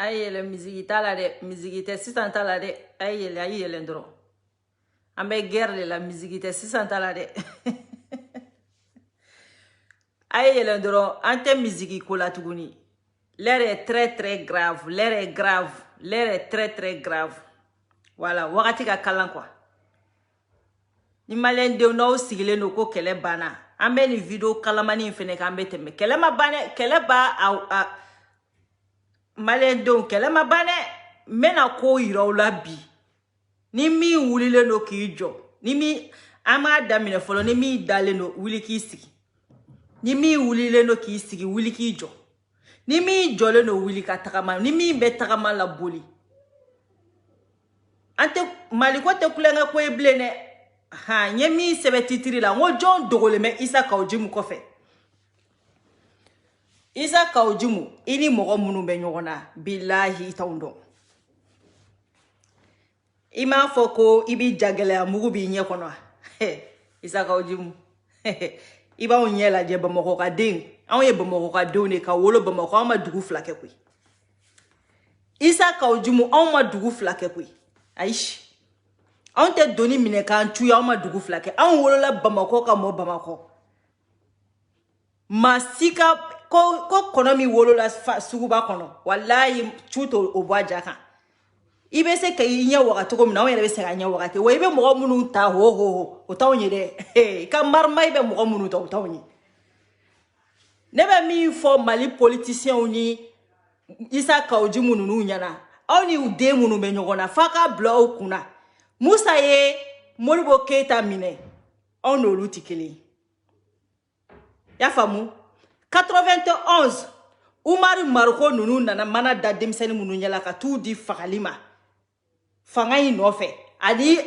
Aïe, le musique la de musique si santa la de aïe l'endro. Ambe guerre de la musique si santa la de. Aïe l'endro, ante musique kola tuguni. L'air est très grave, l'air est grave, l'air est très grave. Voilà, wakati ka kalan quoi. Ni malen de no sigile no ko kele bana. Ambe ni video kalamani fene kambe teme. Kele ma bane, kele ba a malen de kele ma bane. Mena ko iraw la bi. Ni mi wulile no ki jo. Ni mi ama damine folo ni mi dale no wuli ki sigi. Ni mi wulile no ki sigi wuli ki jo. Ni mi jole no wuli ka tagama. Ni mi be tagama la boli. Ante maliko te kulenga ko eblene. Ha, nye mi sebe titiri la. Ngo John dogole me Isa Kaojimu kofe. Isa Kaojimu, ini mogo munu be nyogona. Billahi itaundo. Ima foko ibi jagele ya mugu bi nye kono. Isa Kaojimu. Iba onye la je bamoko ka ding. An ye bamoko ka done ka wolo bamoko an ma dugu flake kwe. Isa Kaojimu an ma dugu flake kwe. Aish. An te doni mine kan tuya an ma dugu flake. An wolo la bamako ka mo bamako. Masika ko kono mi wolo la suguba kono. Wallahi chuto obwa jaka. Ibe se ka inya wakati ko mina wele be se ka inya wakati. Wa ibe mo munu ta ho o ta onye de. Ka marma ibe mo munu ta onye. Nebe mi fo Mali politicien oni Isa Kaojimu nunu nyana. Oni ude munu be nyogona faka blow kuna. Musa ye Moribo Keita mine. On olu tikeli. Ya famu 91 Umar Marko nunu nana mana da demseni munu nyala ka tu di fakalima. Fanga inofe. Adi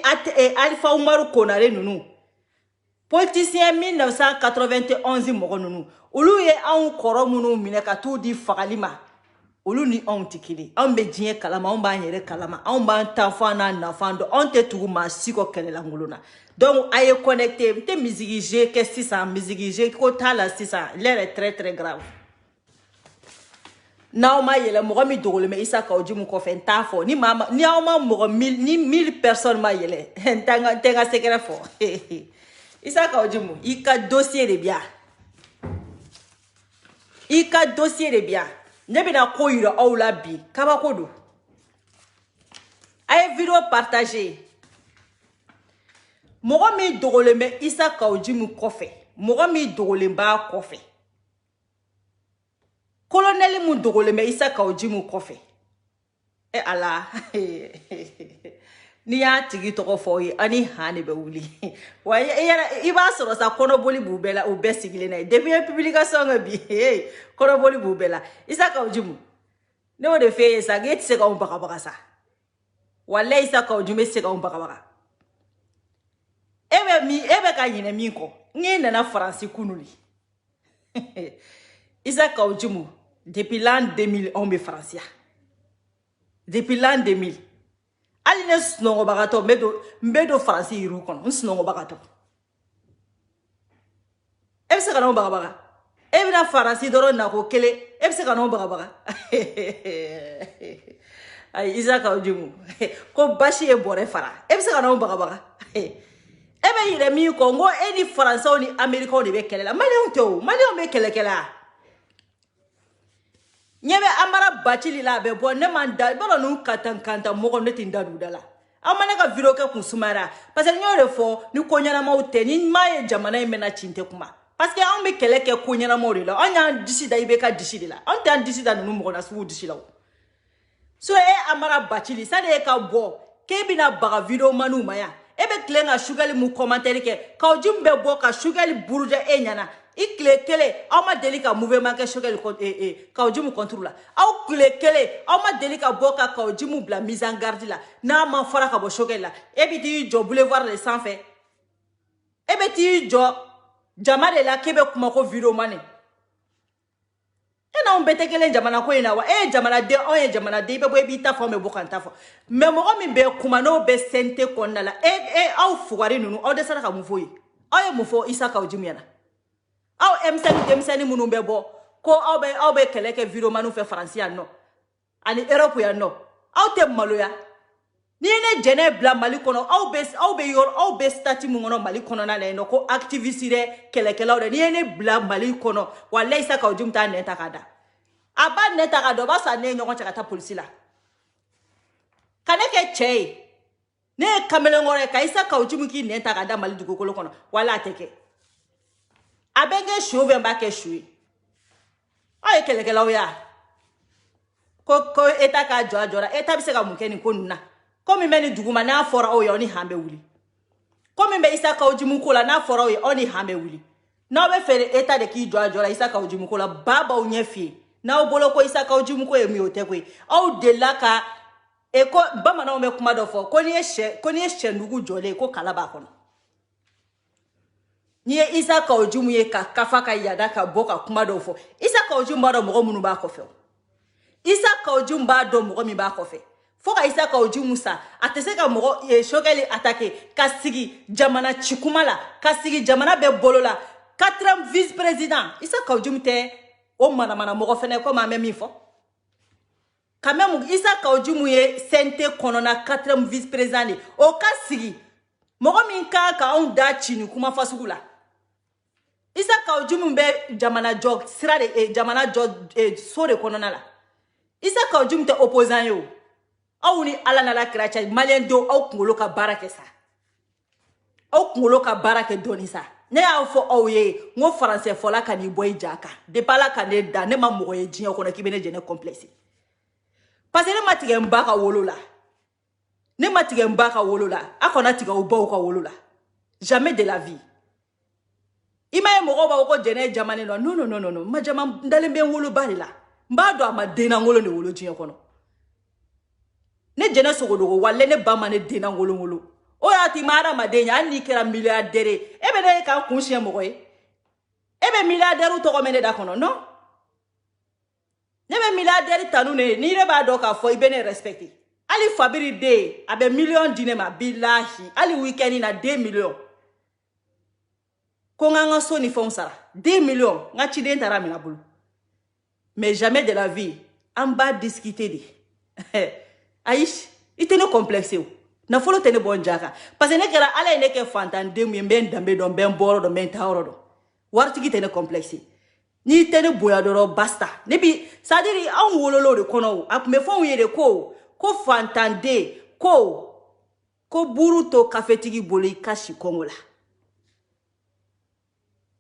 Alpha Umaru Konare nunu. Politicien 1991 mogo nunu. Ulu ye an koro munu mine ka tu di fakalima. Ulu ni on tikili. On be djien kalama, on ba nyere kalama. On ba tafana na fando. On te tugu ma siko kele la nguluna. Donc, aye connecté. Te musique G, qu'est-ce que ça? Musique G, kota la c'est ça. L'air est très grave. Naoma yele mogo mi dogole me Isa Kaojimu ko fe ntafo. Ni mama, ni auma mogo ni 1000 personnes ma yele. Tenga sekere fo. Isa Kaojimu, ika dossier de bien. Ika dossier de bien. Nebina ko yira aula bi. Kaba kodo. Aye vidéo partagé. Mogo mi dogole me Isa Kaojimu kofe. Mogo mi dogole ba kofe. Colonel mu dogole me Isa Kaojimu kofe. E ala. Ni ya tigi toko foyi ani hani be wuli. Wa iba soro sa kono boli bubela o besigile na. Depuis publication bi. Kono boli bubela. Isa Kaojimu. Ne o de fe sa get se ka on baka sa. Wala Isa Kaojimu se ka on baka. Ebe ka yine mi ko. Ngi na France kunuli. Isa Kaojimu depuis l'an 2000 on be France. Depuis l'an 2000. Aline snongo bagato mbedo France iru kono. Snongo bagato. Ebe se ka no baka. Ebe na France doro na ko kele. Ebe se ka no baka. Ay Isa Kaojimu. Ko bashi e bore fara. Ebe se ka no baka. Ebe yire mi Congo eni France oni America oni be kelela Mali be kelekela nyebe amara bachili la be bo ne manda bolo nu kanta mogo neti ndadu dala amane ka video ke kusumara parce que nyore fo ni konyana maute ni maye jamana imena chinte kuma parce que on be keleke konyana mori la onya disida ibe ka disida la on tan disida nu mogo na su disila so amara bachili sa de ka bo ke bina baga video manu maya ebe klenga sugali mu commentaire ke Kaojimu be bo ka sugali buruja nyana ikle kele ama delika mouvement ke sugali Kaojimu contrôle la aw kle kele ama delika bo ka Kaojimu bla mise en garde la na ma fara ka bo sugali la ebi ti jo boulevard de sans fait ebe ti jo jamade la kebe kuma ko video mane na on bete kele jamana ko ina wa jamana de on jamana de be bo bi ta fo me bo kan ta fo me mo mi be kuma no be sente konna la aw fugari nunu aw de sara ka mu foyi aw mu fo Isa Kaojimu yana aw emsani munu be bo ko aw be kele ke video manu fe français no ani Europe ya no aw te maloya ni ne jene bla Mali kono aw be stati mu ngono Mali kono na le no ko activiste de kelekelaw de ni ne bla Mali kono wallahi Isa Ka Ojum ta ne takada aba ne takada ba sa ne nyon chakata police la kaneke chei ne kamele ngore ka Isa Ka Ojum ki ne takada Mali dugukolo kono wala teke abenge chouve mba ke chui ay kelekelaw ya ko eta ka jora eta bise ka mukeni ko nuna komi meni duguma na fora o yoni hambe wuli komi be Isa Ka Ojum ko la na fora o yoni hambe wuli na be fere eta de ki jora Isa Ka Ojum ko la baba o nyefi na o bolo ko Isa Ka Ojum ko emi o te ko au de la ka e ko bama na o me kuma do fo ko ni e ndugu jole ko kalaba kono ni Isa Ka Ojum ye ka kafa ka yada ka boka kuma do fo Isa Ka Ojum ba do mo munu ba ko fe Isa Ka Ojum ba do mo mi ba ko fe fo ka Isa Ka Ojum musa atese ka mo shokeli attaquer ka sigi jamana chikumala ka sigi jamana be bolola 4e vice président Isa Ka Ojum te o mana mo fene ko ma même fo quand même Isa Ka Ojum ye sente konona 4e vice président o ka sigi mo min ka on da chini kuma fasugula Isa Ka Ojum be jamana jog sira de jamana jog so de konona la Isa Ka Ojum te opposant yo aw ni ala na la kracha malien do aw kungolo ka barake sa aw kungolo ka barake doni sa ne ya fo aw ye ngo français fola kan ni boy jaka de pala kan de da ne ma mo ye jinyo ko na kibene jene complexe parce que ne matige mbaka wolola ne matige mbaka wolola akona tiga ubo ko wolola jamais de la vie ima mo ko ba ko jene jamane no ma jama ndale mbe wolo balila mbado ama dena ngolo ne wolo jinyo kono ne jene sogodogo walle ne bama ne dena ngolo o ya ti mara madenya ani kera milliardaire ebe ne ka kunshie mo koy ebe milliardaire to ko mene da kono no ne be milliardaire tanu ne ni re ba do ka fo ibe ne respecté ali fabiri de abe million dine ma billahi ali weekend na 2 millions ko nga so ni fon sara 2 millions nga ci den tara mina bulu mais jamais de la vie en bas discuter de Aish, itene complexe ou. Na folo tene bon jaka. Parce que ne kera ala ine ke fantan de mu ben dambe don ben boro don ben taoro do. Warti ki tene complexe. Ni tene boya do basta. Ne bi sadiri an wololo de kono ap me fon ye de ko fantan de ko buru to kafetigi boli kashi kongola.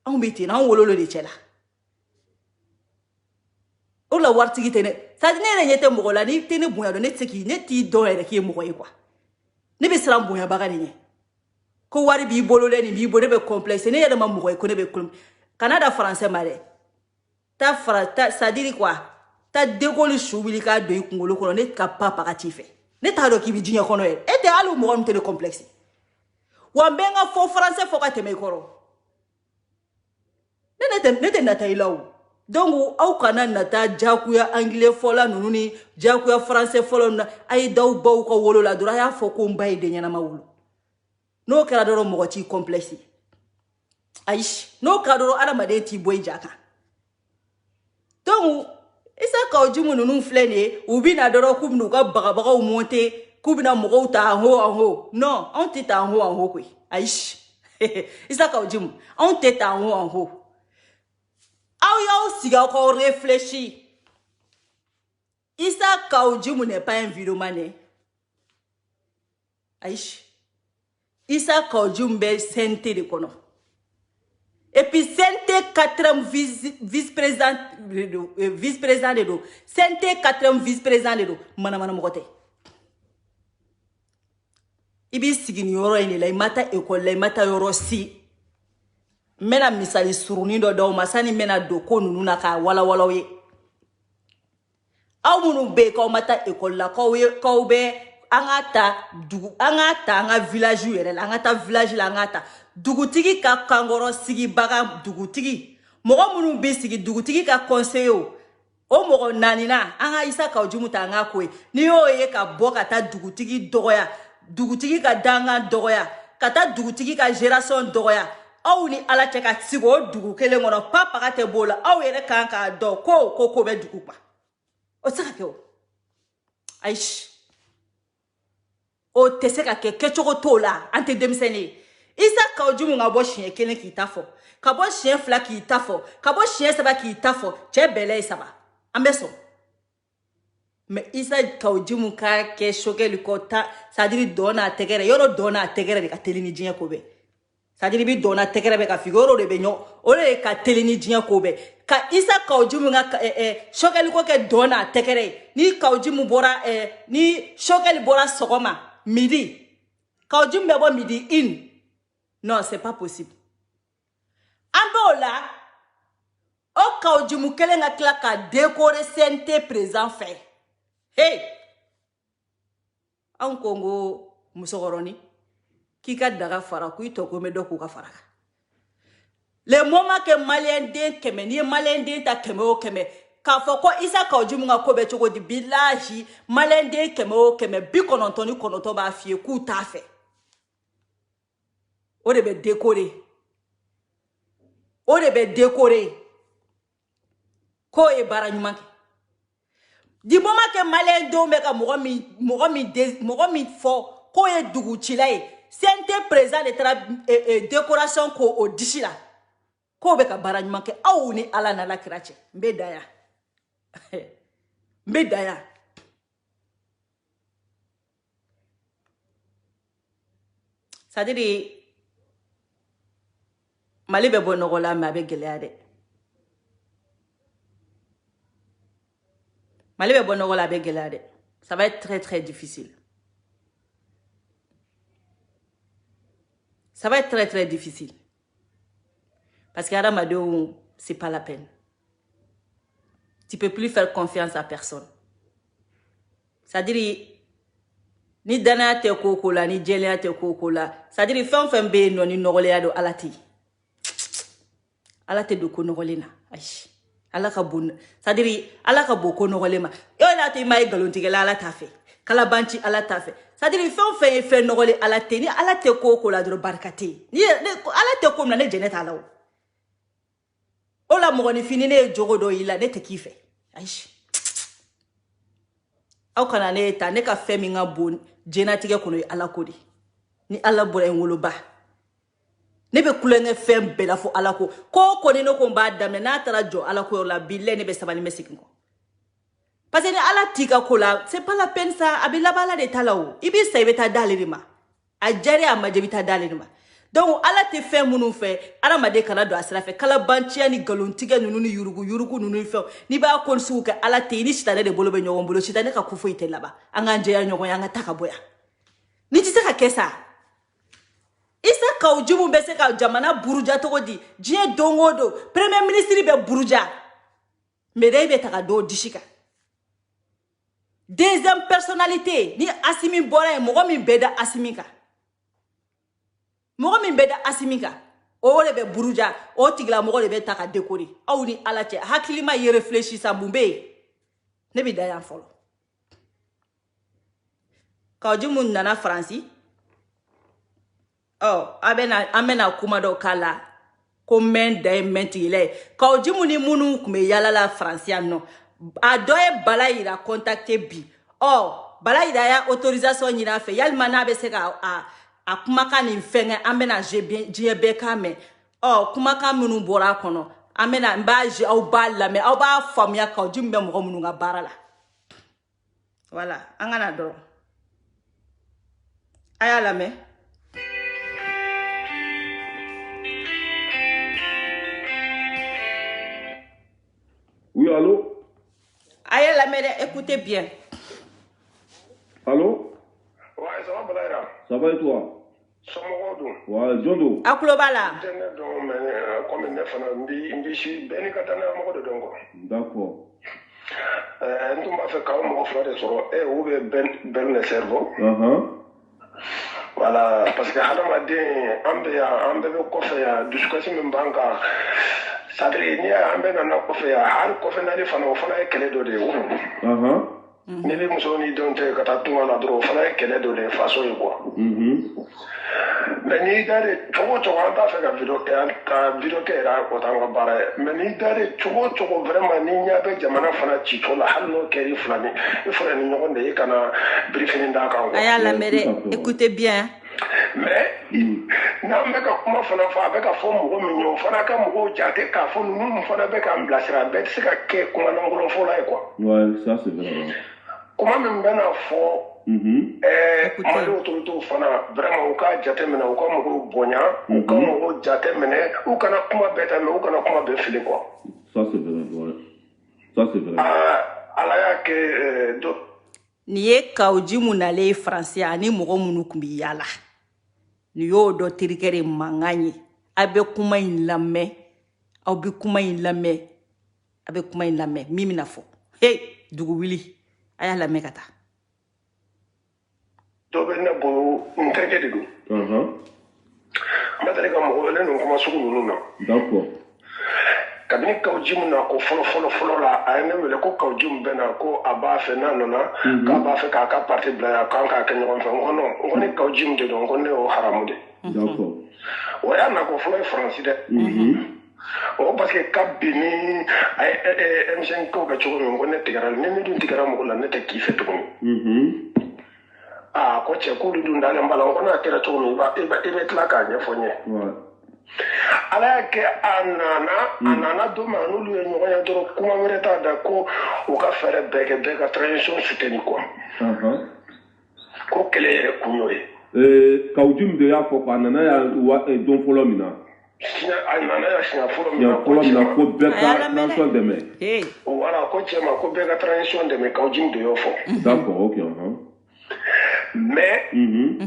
An biti na an wololo de chela. Ola warti ki tene sadine ne nyete mogola ni tene boya do ne tseki ne ti do ere ki mogo yi kwa. Ne be sram boya baga ni ko wari bi bolo le ni bi bo ne be complexe ne yede ma mogo yi ko ne be kulum Canada français mare ta sadiri kwa ta degoli shubili ka do ikungolo kono ne ka papa ka tife ne ta do ki bi jinya kono e ete alu mogo mte de complexe wa mbenga fo français fo ka teme koro ne te nata ilaw donc aw kana nata jakuya anglais fola nununi jakuya français fola na ay daw baw ko wolo la dura ya fo ko mbay de nyana mawulu no kala doro mo ci complexe aish no kala doro ala made ti boy jaka donc Isa Ka Ojum nunu flene ubi na doro kubnu ka baga o monte kubna mo ko ta ho non on te ta ho kwe aish Isa Ka Ojum on te ta ho aw yaw siga ko réfléchir Isa Ka Ojum n'est pas un viromane aish Isa Ka Ojum be sente de kono et puis sente 4e vice-président de do sente 4e vice-président de do mana mogote ibi sigini yoro ene la mata école la mata yoro si mena misali suruni do daw masani mena do ko nunu na ka wala ye aw munu be ko mata école la ko be angata anga village yere la angata village la angata dugutigi ka kangoro sigi baga dugutigi mogo munu be sigi dugutigi ka conseiller o mogo nanina anga Isa Ka Ojum ta anga ko ni yo ye ka boka ta dugutigi dogoya dugutigi ka danga dogoya kata dugutigi ka génération dogoya aw ni ala che ka sigo dugu kele ngono papa ka te bola aw yere kan ka do ko be dugu pa o saka ke o Aïch. O te se ka ke chogo to la ante demiseni. Isa ka ojumu nga bo chien kelen ki tafo. Ka bo chien fla ki tafo. Ka bo chien saba ki tafo. Che bele saba. Ambeso. Mais isa ka ojumu ka ke choge likota. Sadiri dona tegere. Yoro dona tegere de ka telini jinya kobe. Sadiri bi dona tegere be ka figoro de be nyo. Ore ka telini jinya kobe. Ka isa ka ojumu nga choge liko ke dona tegere. Ni ka ojumu bora ni choge li bora sogoma. Midi. Quand je me vois midi in. Non, c'est pas possible. Ambola. O quand je me kele nga klaka décorer sente présent fait. Hey. En Congo, musogoroni. Kika daga fara kui toko me doku ka fara. Le moment que malien den keme ni malien den ta keme o keme. Ka foko isa ka ojumu nga kobe chogo di bilahi malende keme o keme bi konontoni konoto ba fie ku ta fe o de be décorer ko e bara nyuma di moment que malendo me ka mogo mi fo ko e dugu chila e sente présent de tra décoration ko o dishila ko be ka bara nyuma ke awu ni ala na la kirache mbe daya Medaya. C'est-à-dire, Mali be bonogola ma be geleade. Mali be bonogola be geleade. Ça va être très très difficile. Ça va être très très difficile. Parce qu'Adam Adou, c'est pas la peine. Tu peux plus faire confiance à personne. C'est-à-dire, ni dana te kokola, ni jelea te kokola. C'est-à-dire, femme be no ni nogolea do alati. Alate do ko nogolena. Aïe. Alaka bon. C'est-à-dire, alaka boko nogolema. Yo la te mai galontige la ala tafe. Kala banchi ala tafe. C'est-à-dire, femme fe nogole alate ni alate kokola do barkate. Ni alate ko na ne jenet alaw. Ola mo ni finine jogo do ila ne te kife. Aïe. Au kana ne ta ne ka femi nga bon jenatige kono ala kodi. Ni ala bora en ba. Ne be kulenge fem be la fo ala ko. Ko ni no ko ba dam na tara jo ala ko la bille ne be sabali mesikinko. Parce que ni ala tika ko la, c'est pas la peine ça, abila bala de talao. Ibi sa ibeta dalirima. Ajari amajebita dalirima. Donc ala te fait munu fait ala made kala do asra fait kala bantia ni galontiga nunu ni yurugu nunu fe ni ba kon suka ala te ni sitane de bolo be nyogon bolo sitane ka kufu ite laba anga nje ya nyogon anga taka boya ni tise ka kesa isa ka ujumu bese ka jamana buruja to di je dongodo premier ministre be buruja mere be taka do dishika deuxième personnalité ni asimi bora e mogo mi beda asimika mogo min beda asimika o le be buruja o tigla mogo le be taka décorer aw ni ala che hakilima y réfléchir sa bumbe ne bi dayan folo ka jumun nana franci oh amena kuma do kala ko men day mentile ka jumuni munu kume yala la franciano a doye balaira contacter bi oh balaira ya autorisation nyina fe yalma na be se ka a kumaka ni fenge amena je be kame oh kumaka munu bora kono amena mbaje au balla me au ba famia ka jumbe mo munu nga barala voilà angana do ayala me oui allô ayala me écoutez bien allô ouais, ça va, Balaïra? Ça va et toi? Somogodo. Ouais, Jondo. Aklobala. Comme une femme, je suis béni quand on a un de D'accord. Tu m'as fait quand mon frère sur et où est ben le cerveau. Voilà, parce que Adam a dit, un bébé coffee, discussion même banque. Ça veut dire, un bébé n'a pas fait, un coffee n'a pas fait, on a quel est de ne bɛ muso ni denw tɛ ka taa tunga la dɔrɔn o fana ye kɛlɛ dɔ de ye faso ye quoi mais n'i dalen cogo o cogo an t'a fɛ ka video kɛ yɛrɛ o t'an ka baara ye mais n'i dalen cogo o cogo vraiment n'i ɲɛ bɛ jamana fana citɔ la hali n'o kɛra i fila ni ɲɔgɔn de ye ka na birifini d'a kan quoi. A y'a lamɛn dɛ, écoutez bien. mais n'an bɛ ka kuma fana fɔ a bɛ ka fɔ mɔgɔ min ye o fana ka mɔgɔw jate k'a fɔ ninnu fana bɛ k'an bilasira a bɛɛ tɛ se ka kɛ kuma lankolon fɔ la ye quoi. Ouais, ça c'est vrai. Kuma min bɛ na fɔ Mali autorités fana vraiment u ka jate minɛ u ka mɔgɔw bonya u ka mɔgɔw jate minɛ u kana kuma bɛɛ ta mais u kana kuma bɛɛ fili quoi. Ça c'est vrai, ouais. Ça c'est vrai. Ala y'a kɛ dɔ. Nin ye Kawuji mun nalen ye Faransi ani mɔgɔ minnu tun bɛ yaala nin y'o dɔ terikɛ de mankan ye a bɛ kuma in lamɛn aw bɛ kuma in lamɛn a bɛ kuma in lamɛn min bɛna fɔ hey dugu wuli a y'a lamɛn ka taa. Dɔ bɛ ne bolo n terikɛ de don. N bɛ deli ka mɔgɔ wele nin kuma sugu ninnu na. D'accord. Kabini Kawuji min na ko fɔlɔ la a ye ne wele ko Kawuji min bɛ na ko a b'a fɛ n'a nana k'a b'a fɛ k'a ka parti bila yan k'an k'a kɛ ɲɔgɔn fɛ n ko non n ko ni Kawuji min de don n ko ne y'o haramu de. D'accord. O y'a na ko fɔlɔ ye Faransi dɛ. O parce que kabini a ye M5 ko kɛ cogo min n ko ne tigɛra ni ne dun tigɛra mɔgɔ la ne tɛ k'i fɛ tuguni. Ko cɛ k'olu dun dalen b'a la n ko n'a kɛra cogo min i bɛ tila k'a ɲɛfɔ n ye. Ala y'a kɛ a nana don min n'olu ye ɲɔgɔn ye dɔrɔn kuma wɛrɛ t'a da ko u ka fɛɛrɛ bɛɛ kɛ bɛɛ ka transition soutenir quoi. Ko kɛlɛ yɛrɛ kun y'o ye. Kawuji min de y'a fɔ quoi a nana yan don fɔlɔ min na. A nana yan siɲɛ fɔlɔ min na ko bɛɛ ka transition dɛmɛ. Voilà ko cɛ ma ko bɛɛ ka transition dɛmɛ Kawuji min de y'o fɔ. D'accord, ok. Mais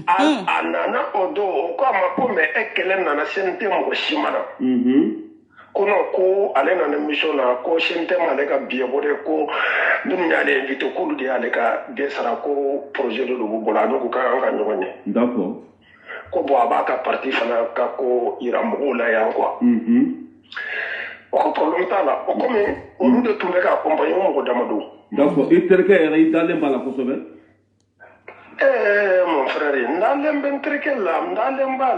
a nana o don o ko a ma ko mais e kɛlɛ nana sen tɛ mɔgɔ si ma na. Ko non ko ale nana mission na ko sen tɛ ma ale ka billet bɔ de ko minnu y'ale invité k'olu de y'ale ka billet sara ko projet de do b'u bolo a n'u ko k'an ka ɲɔgɔn ye. D'accord. Ko bon a b'a ka parti fana ka ko yira mɔgɔw la yan quoi. O ko problème t'a la o komi olu de tun bɛ ka accompagner o mɔgɔ dama don. D'accord i terikɛ yɛrɛ i dalen b'a la kosɛbɛ. Mon frère, n'allem ben terikɛ la, n'allem b'a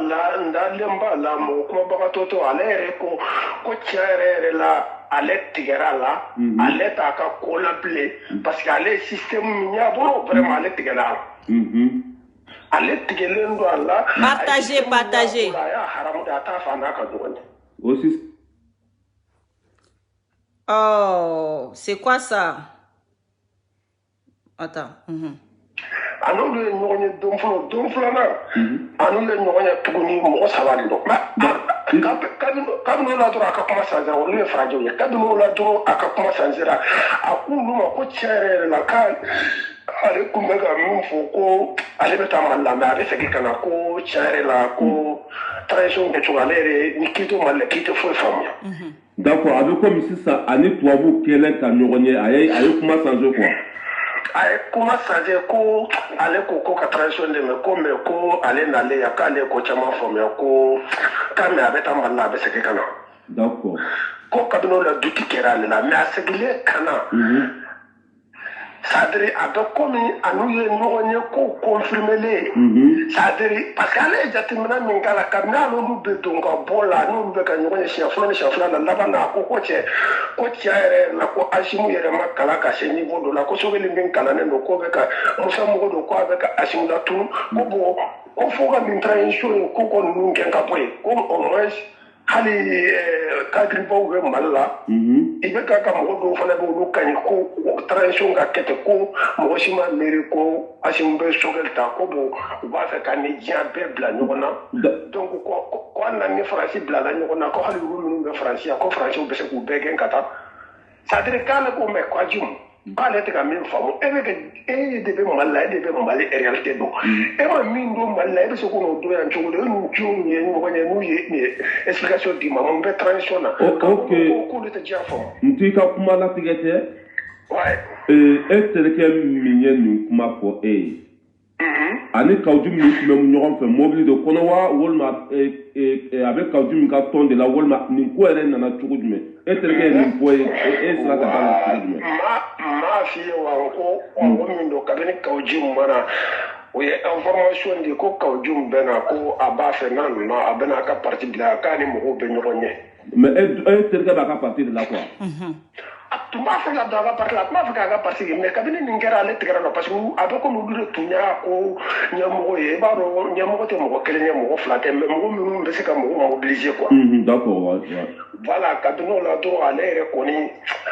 la, mɔgɔ kumabagatɔ tɔ ale yɛrɛ ko tiɲɛ yɛrɛ la ale tigɛra la, ale t'a ka ko la bilen parce que ale système min y'a bolo vraiment ale tigɛra la. Ale tigɛlen don a la. Partagez. A y'a haramu de a t'a fa n'a ka ɲɔgɔn ye. Aussi. Oh, c'est quoi ça? Attends. A n'olu ye ɲɔgɔn ye don filanan a n'olu ye ɲɔgɔn ye tuguni mɔgɔ saba de don kabini o la dɔrɔn a ka kuma sansera olu ye farajɛw ye kabini o la dɔrɔn a ka kuma sansera a k'olu ma ko tiɲɛ yɛrɛ la k'ale tun bɛ ka min fɔ ko ale bɛ taa Mali la mais a bɛ segin ka na ko tiɲɛ yɛrɛ la ko transition kɛcogo ale yɛrɛ ni k'i to Mali la k'i tɛ foyi faamuya. D'accord a bɛ komi sisan ani tubabuw kɛlen ka ɲɔgɔn ye a ye kuma changer quoi. A ye kuma changer ko ale ko ka transition dɛmɛ ko mais ko ale nalen yan k'ale ko caman faamuya ko k'a mɛ a bɛ taa Mali la a bɛ segin ka na. D'accord. Ko kabini o la duti kɛra ale la mais a seginnen ka na. C'est-à-dire a bɛ komi a n'u ye ɲɔgɔn ye ko confirmelen. C'est-à-dire parce que ale ye jateminɛ min k'a la kabini al'olu bɛ don ka bɔ la n'olu bɛ ka ɲɔgɔn ye siɲɛ fɔlɔ ni siɲɛ fila la laban na a ko tiɲɛ yɛrɛ la ko Asimu yɛrɛ ma kalan ka se niveau dɔ la ko Sogɛli min kalannen don k'o bɛ ka Musa mɔgɔ don k'a bɛ ka Asimu latunu ko bon ko fo ka nin transition ye ko ninnu gɛn ka bɔ yen ko au moins hali kadiribaw bɛ Mali la i bɛ ka mɔgɔ dɔw fana bɛ olu ka ɲi ko transition ka kɛ ten ko mɔgɔ si ma miiri ko Asimu bɛ Sogɛli ta ko bon u b'a fɛ ka ni diɲɛ bɛɛ bila ɲɔgɔn na donc ko hali na ni Faransi bilala ɲɔgɔn na ko hali olu minnu bɛ Faransi yan ko Faransiw bɛ se k'u bɛɛ gɛn ka taa c'est-à-dire k'ale ko mais Kawuji k'ale tɛ ka min faamu e de bɛ Mali la e de bɛ Mali réalité dɔn e ma min don Mali la e bɛ se k'o don yan cogo di e n'u denw ye ɲɔgɔn ye n'u ye explication d'i ma mun bɛ transition na k'olu tɛ diɲɛ faamu. N t'i ka kuma latigɛ tɛ. Ouais. E terikɛ min ye nin kuma fɔ e ye ani kawju min tun bɛ ɲɔgɔn fɛ mobili de kɔnɔ wa walima a bɛ kawju min ka tɔn de la walima nin ko yɛrɛ nana cogo jumɛn e terikɛ ye nin fɔ ye e sera ka taa la cogo jumɛn. maa f'i ye wa ko mɔgɔ min don kabini kawju mana o ye information di ko kawju bɛ na ko a b'a fɛ n'a nana a bɛ n'a ka parti bila k'a ni mɔgɔw bɛ ɲɔgɔn ɲɛ. mais e terikɛ b'a ka parti de la quoi. tun b'a fɛ ka don a ka parti la a tun b'a fɛ k'a ka parti kɛ mais kabini nin kɛra ale tigɛra la parce que a bɛ komi olu de tun y'a ko ɲɛmɔgɔ ye i b'a dɔn ɲɛmɔgɔ tɛ mɔgɔ kelen ye mɔgɔ fila tɛ mais mɔgɔ minnu bɛ se ka mɔgɔ mobiliser quoi. d'accord voilà kabini o la dɔrɔn ale yɛrɛ kɔni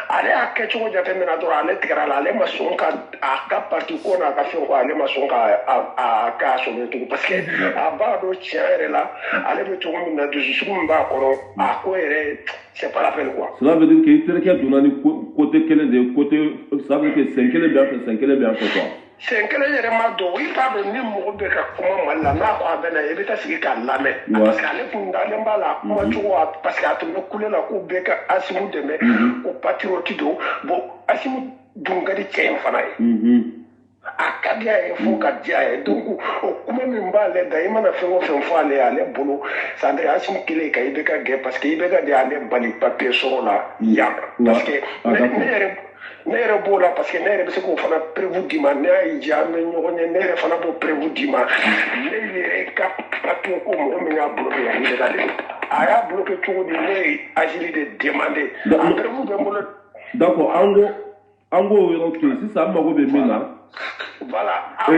ale y'a kɛcogo jateminɛ dɔrɔn ale tigɛra la ale ma sɔn ka a ka parti ko n'a ka fɛn ko ale ma sɔn k'a sɔrɔ tugun parce que a b'a dɔn tiɲɛ yɛrɛ la ale bɛ cogo min na dusukun min b'a kɔrɔ a ko yɛrɛ c'est pas la peine quoi. Cela veut dire que i terikɛ donna ni côté kelen de côté ça veut dire que sen kelen bɛ yan fɛ sen kelen bɛ yan fɛ quoi. sen kelen yɛrɛ ma dɔn i t'a dɔn ni mɔgɔ bɛ ka kuma mali la n'a ko a bɛ na i bɛ taa sigi k'a lamɛn. parce que ale tun dalen b'a la kuma cogo parce que a tun bɛ kule la k'u bɛɛ ka Asimu dɛmɛ ko patriote don bon Asimu dun ka di cɛ in fana ye. a ka di a ye fo ka di a ye donc o kuma min b'ale da i mana fɛn o fɛn fɔ ale ye ale bolo c'est à dire Asimu kelen ka i bɛ ka gɛn parce que i bɛ ka di ale bali papier sɔrɔ la yan parce que ne yɛrɛ b'o la parce que ne yɛrɛ bɛ se k'o fana prévu d'i ma ne y'a ye an bɛ ɲɔgɔn ye ne yɛrɛ fana b'o prévu d'i ma ne yɛrɛ ka papier ko mɔgɔ min y'a bloqué yan ne ka de a y'a bloqué cogo di ne ye Agili de demandé a prévu bɛ n bolo. d'accord an k'o yɔrɔ to yen sisan an mago bɛ min na. voilà an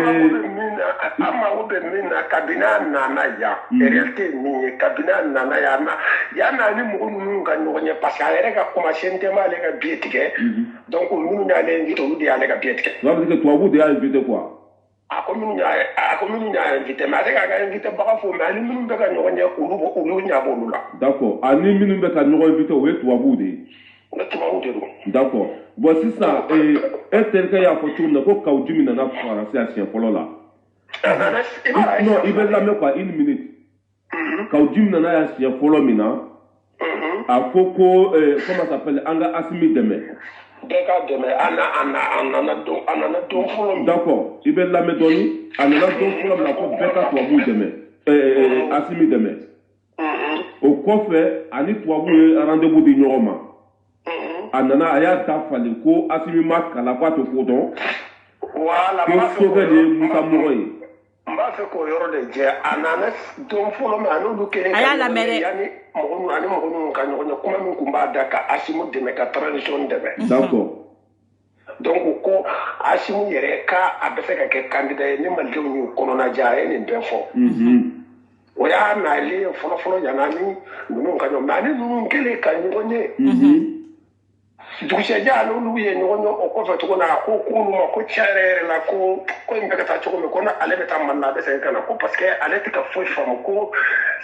mago bɛ min na kabini a nana yan réalité min ye kabini a nana yan n'a ni mɔgɔ minnu ka ɲɔgɔn ye parce que a yɛrɛ ka commencé n tɛ ma ale ka billet tigɛ donc minnu y'ale invité olu de y'ale ka billet tigɛ. ça veut dire que tubabu de y'a invité quoi. a ko minnu y'a invité mais a tɛ k'a ka invité baga fo mais ani minnu bɛ ka ɲɔgɔn ye olu ɲɛ b'olu la. d'accord ani minnu bɛ ka ɲɔgɔn invité o ye tubabuw de ye. ne tubabuw de don. d'accord bon sisan e terikɛ y'a fɔ cogo min na ko kawju min nana faransi a siɲɛ fɔlɔ la. non i bɛ lamɛn quoi une minute. kawju min nana y'a siɲɛ fɔlɔ min na. a fɔ ko comment ça s'appelle an ka Asimi dɛmɛ. bɛɛ k'a dɛmɛ a nana don fɔlɔ min. d'accord i bɛ lamɛn dɔɔni a nana don fɔlɔ min na ko bɛɛ ka tubabuw dɛmɛ Asimi dɛmɛ. o kɔfɛ ani tubabuw ye rendez-vous di ɲɔgɔn ma. a nana a y'a dafalen ko Asimi ma kalan k'a tɛ ko dɔn. voilà ko Sogɛl ye Musa mɔgɔ ye. n b'a fɛ k'o yɔrɔ de jɛ a nana don fɔlɔ min a n'olu kelen a y'a lamɛn dɛ ani mɔgɔ minnu ka ɲɔgɔn ye kuma min tun b'a da ka Asimu dɛmɛ ka transition dɛmɛ. d'accord. donc ko Asimu yɛrɛ k'a bɛ fɛ ka kɛ candidat ye ni malidenw y'u kɔnɔna ja a ye nin bɛɛ fɔ. o y'a nalen fɔlɔ yanni ani ninnu ka ɲɔgɔn mais ani ninnu kelen ka ɲɔgɔn ye. dugusɛjɛ a n'olu ye ɲɔgɔn ye o kɔfɛ tuguni a ko k'olu ma ko tiɲɛ yɛrɛ la ko in bɛ ka taa cogo min ko ale bɛ taa Mali la a bɛ segin ka na ko parce que ale tɛ ka foyi faamu ko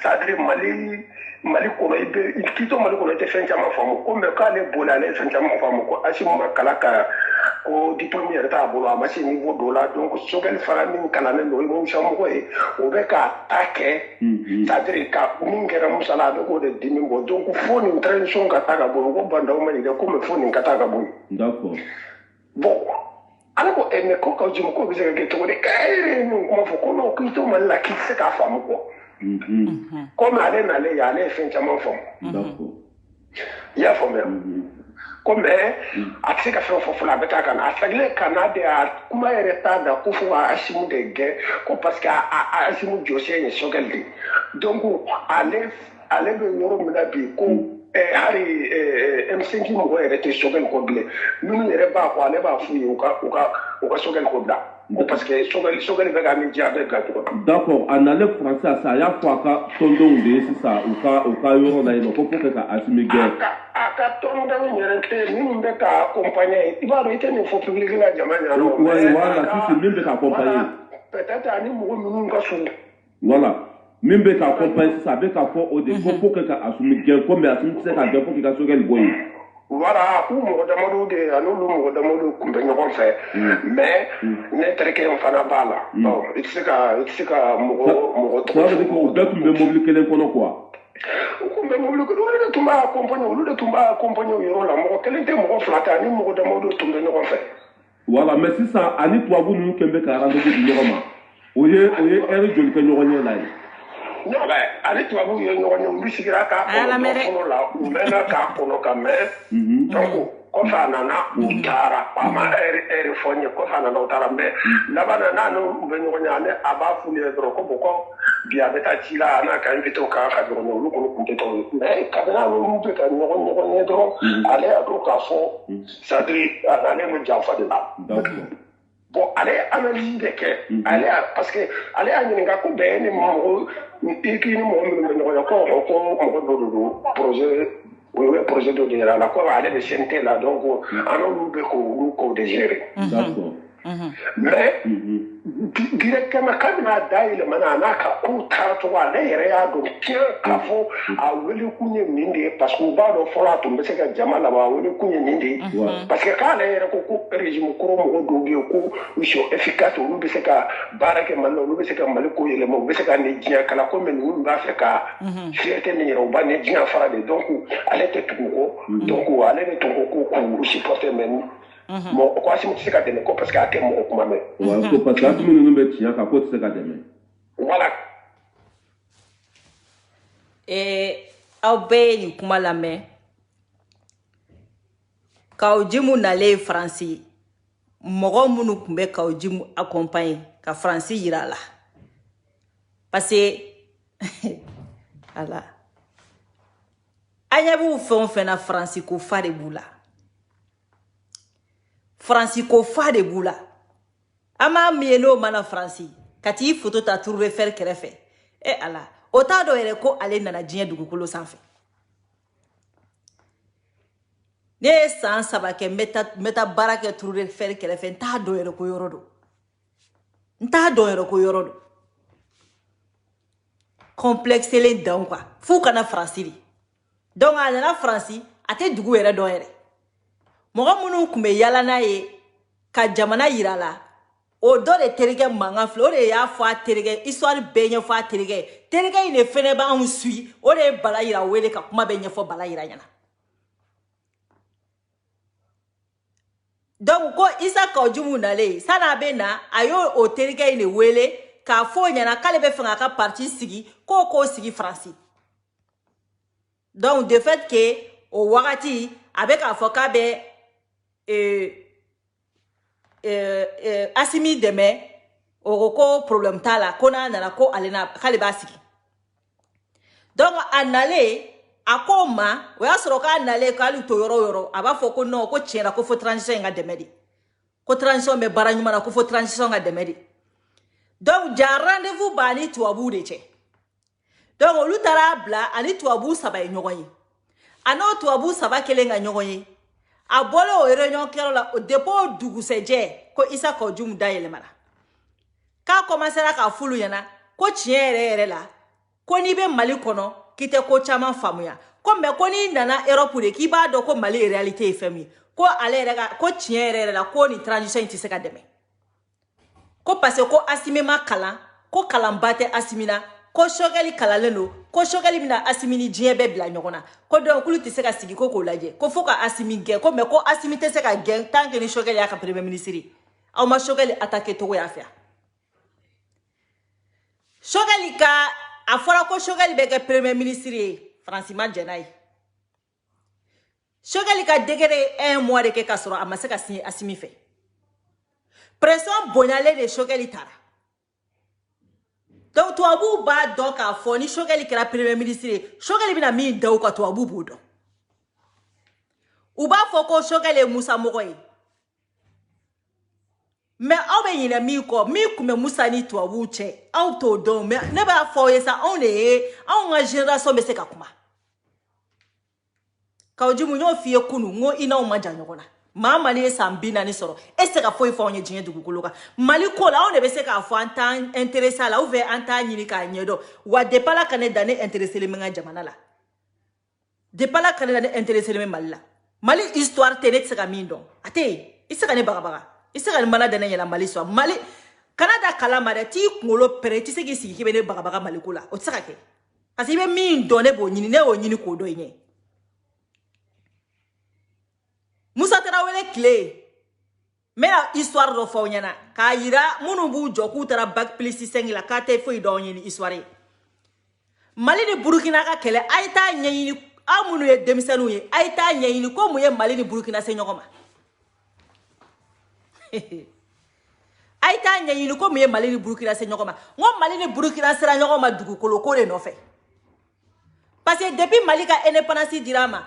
c'est à dire Mali kɔnɔ i k'i to Mali kɔnɔ i tɛ fɛn caman faamu ko mais k'ale boli ale ye fɛn caman faamu ko Asimu ma kalan ka ko diplôme yɛrɛ t'a bolo a ma se niveau dɔ la donc Sogɛl fana min kalannen don o ye Musa mɔgɔ ye o bɛ k'a ta kɛ c'est à dire ka min kɛra Musa la a bɛ k'o de dimi bɔ donc fo nin transition ka taa ka bɔ yen ko bandaw ma ɲinɛ ko mais fo nin ka taa ka bɔ yen. d'accord. bon ale ko mais ko Kawju ko bɛ se ka kɛ cogo di k'e ye min kuma fɔ ko non k'i to Mali la k'i tɛ se k'a faamu quoi. comme ale nalen yan ale ye fɛn caman faamu. d'accord. i y'a faamuya. ko mais a tɛ se ka fɛn fɔ fɔlɔ a bɛ taa ka na a seginnen ka na de a kuma yɛrɛ t'a da ko fo ka Asimu de gɛn ko parce que Asimu jɔsen ye Sogɛl de donc ale bɛ yɔrɔ min na bi ko hali M5 mɔgɔ yɛrɛ tɛ Sogɛl kɔ bilen minnu yɛrɛ b'a kɔ ale b'a f'u ye u ka Sogɛl ko bila ko parce que Sogɛl bɛ ka min diya a bɛ bila cogo la. d'accord a nalen faransi a y'a fɔ a ka tɔndenw de ye sisan u ka yɔrɔ la yen nɔ ko pour que ka Asimi gɛn. a ka tɔndenw yɛrɛ tɛ minnu bɛ ka accompagner i b'a dɔn i tɛ nin fɔ public la jama ɲɛna. voilà sisan min bɛ ka accompagner. peut-être ani mɔgɔ minnu ka surun. voilà min bɛ ka accompagner sisan a bɛ ka fɔ o de ko pour que ka Asimi gɛn ko mais Asimi tɛ se ka gɛn pour que ka Sogɛl bɔ yen. voilà k'u mɔgɔ damadɔ de a n'olu mɔgɔ damadɔ tun bɛ ɲɔgɔn fɛ mais ne terikɛ in fana b'a la i tɛ se ka mɔgɔ tɔgɔ fɔ. u bɛɛ tun bɛ mobili kelen kɔnɔ quoi. u tun bɛ mobili kelen olu de tun b'a accompagner o yɔrɔ la mɔgɔ kelen tɛ mɔgɔ fila tɛ ani mɔgɔ damadɔ tun bɛ ɲɔgɔn fɛ. voilà mais sisan ani tubabu ninnu kɛlen bɛ ka rendez-vous di ɲɔgɔn ma. Oye joli ka ɲɔgɔn la ye. Non mais ale tubabu ye ɲɔgɔn ye olu sigira k'a kɔnɔ la u mɛnna k'a kɔnɔ ka mɛn donc kɔfɛ a nana u taara a ma heure fɔ n ye kɔfɛ a nana u taara mais laban na n'u bɛ ɲɔgɔn ye ale a b'a f'u ye dɔrɔn ko bon ko bi a bɛ taa ci la a n'a ka invité u kan ka ɲɔgɔn ye olu kɔni tun tɛ taa o mais kabini olu bɛ ka ɲɔgɔn ye dɔrɔn ale y'a dɔn k'a fɔ c'est à dire a nalen bɛ janfa de la. Bon, allez analyse de que, allez parce que allez à une gars comme ben ni qui ni mo projet de la quoi aller de chanter là donc alors nous be ko de gérer. D'accord. Mais directement quand on a daile manana ka ko tarto wa le yere ya do tien ka fo a wele kunye minde parce que ba do fola to be se ka jama la ba wele kunye minde parce que quand le yere ko régime ko mo do ge ko mission efficace ou be se ka barake man no be se ka mal ko yele mo be se ka ne dia kala ko men wu ba se ka fierté ni ro ba ne dia fara de donc ale te tuko donc ale ne to ko supporter men Bon, quoi si tu sais qu'à demain, parce qu'à quel moment on m'a mis. Parce que tu me nommes bien, qu'à quoi tu sais qu'à demain. Voilà. Et Aubé ni kuma la main. Quand Jimu n'allait français, mɔgɔ minnu kun bɛ ka Jimu accompagner ka français yira la. Parce que ala. Anya bu fɛn fɛn na français ko fa de b'u la. Francisco fa de bula ama mieno mana Franci kati photo ta trouver faire kɛrɛfɛ ala o ta do yɛrɛ ko ale nana diɲɛ dugukolo sanfɛ ne san saba kɛ meta baraka trouver faire kɛrɛfɛ nta do yɛrɛ ko yɔrɔ do nta do yɛrɛ ko yɔrɔ do complexe len dan quoi fu kana Franci donc a nana Franci ate dugu yɛrɛ do yɛrɛ mɔgɔ minnu kun bɛ yala n'a ye ka jamana yira la o dɔ de terikɛ mankan filɛ o de y'a fɔ a terikɛ histoire bɛɛ ɲɛfɔ a terikɛ in de fɛnɛ b'anw suit o de ye Bala Yira wele ka kuma bɛɛ ɲɛfɔ Bala Yira ɲɛna donc ko Isa Kajumu nalen san'a bɛ na a y'o o terikɛ in de wele k'a fɔ o ɲɛna k'ale bɛ fɛ k'a ka parti sigi k'o sigi Faransi donc de fait que o wagati a bɛ k'a fɔ k'a bɛ Assimi dɛmɛ o ko problème t'a la ko n'a nana ko ale na k'ale b'a sigi donc a nalen a ko ma o y'a sɔrɔ k'a nalen k'ale to yɔrɔ yɔrɔ a b'a fɔ ko non ko tiɲɛna ko fo transition in ka dɛmɛ de ko transition bɛ baara ɲuman na ko fo transition ka dɛmɛ de donc ja rendez-vous b'a ni tubabuw de cɛ donc olu taara bila ani tubabuw saba ye ɲɔgɔn ye a n'o tubabuw saba kelen ka ɲɔgɔn ye a bɔla o réunion kɛyɔrɔ la depuis dugusɛjɛ ko Isa Kajumu da yɛlɛmana k'a commencera k'a fulu ɲɛna ko tiɲɛ yɛrɛ la ko n'i bɛ Mali kɔnɔ k'i tɛ ko caman faamuya ko mais ko n'i nana Europe de k'i b'a dɔn ko Mali réalité ye fɛn min ye ko ale yɛrɛ ka ko tiɲɛ yɛrɛ la ko ni transition in tɛ se ka dɛmɛ ko parce que ko Assimi ma kalan ko kalanba tɛ Assimi na ko Choguel kalalen do ko Choguel bɛna Assimi ni diɲɛ bɛɛ bila ɲɔgɔn na ko donc k'olu tɛ se ka sigi ko k'o lajɛ ko fo ka Assimi gɛn ko mais ko Assimi tɛ se ka gɛn tant que ni Choguel y'a ka premier ministre aw ma Choguel attaquer togo y'a fɛ Choguel ka a fɔra ko Choguel bɛ kɛ premier ministre ye Faransi ma jɛn n'a ye Choguel ka degré 1 mois de kɛ ka sɔrɔ a ma se ka signer Assimi fɛ pression bonyalen de Choguel taara donc tubabuw b'a dɔn k'a fɔ ni Choguel kɛra premier ministre ye Choguel bɛna min da u kan tubabuw b'o dɔn u b'a fɔ ko Choguel ye Musa mɔgɔ ye mais aw bɛ ɲinɛ min kɔ min kun bɛ Musa ni tubabuw cɛ aw t'o dɔn mais ne b'a fɔ aw ye sa anw de ye anw ka génération bɛ se ka kuma Kajumu y'o f'i ye kunun n ko i n'anw ma jan ɲɔgɔn na maa Mali ye san 40 sɔrɔ e se ka foyi fɔ anw ye diɲɛ dugukolo kan Mali ko la anw de bɛ se k'a fɔ an t'an intéressé a la ou bien an t'a ɲini k'a ɲɛdɔn wa depuis Ala ka ne dan ne intéressé len bɛ n ka jamana la depuis Ala ka ne dan ne intéressé len bɛ Mali la Mali histoire tɛ ne tɛ se ka min dɔn a tɛ yen i tɛ se ka ne bagabaga i tɛ se ka ne mana da ne ɲɛna Mali sɔrɔ Mali kana da kalama dɛ t'i kunkolo pɛrɛn i tɛ se k'i sigi k'i bɛ ne bagabaga Mali ko la o tɛ se ka kɛ parce que i bɛ min dɔn ne b'o ɲini ne y'o ɲini k'o dɔn i ɲɛ Musa Tarawele tile Mais histoire de fo nyana ka yira munu bu joku tara bac plus 5 la ka te fo idon ni histoire Mali ni Burkina ka kele ayta nyeyini amunu ye demisanu ye ayta nyeyini ko mu ye Mali ni Burkina se nyokoma ayta nyeyini ko mu ye Mali ni Burkina se nyokoma ngo Mali ni Burkina sera nyokoma dugukolo ko le no fe parce que depuis Mali ka indépendance dirama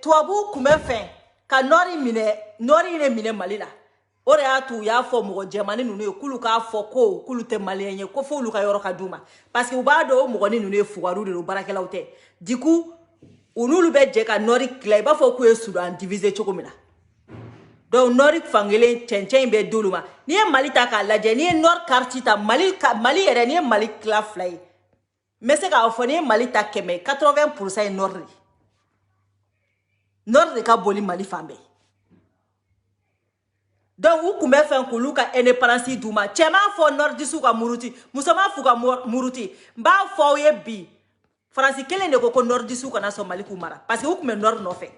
tuabu kume fin ka nori ne mine Mali la ore atu ya fo mo Germany nunu kulu ka fo ko kulu te malien ko fo lu ka yoro ka duma parce que ubado mo ni nunu fuwaru de barakela ute diku unulu be je ka nori klay ba fo ko e Sudan diviser chokomina donc nori fangele chenchen be duluma ni Mali ta ka laje ni nord quartier ta Mali ere ni Mali kla fly mais c'est ka fo ni Mali ta keme 80% nord de ka boli Mali fambe donc ou kumbe fen kulu ka indépendance duma chema fo nord disu ka muruti musoma fu ka muruti ba fo ye bi France kele ne ko nord disu ka na Somali kumara parce que ou kumbe nord no fe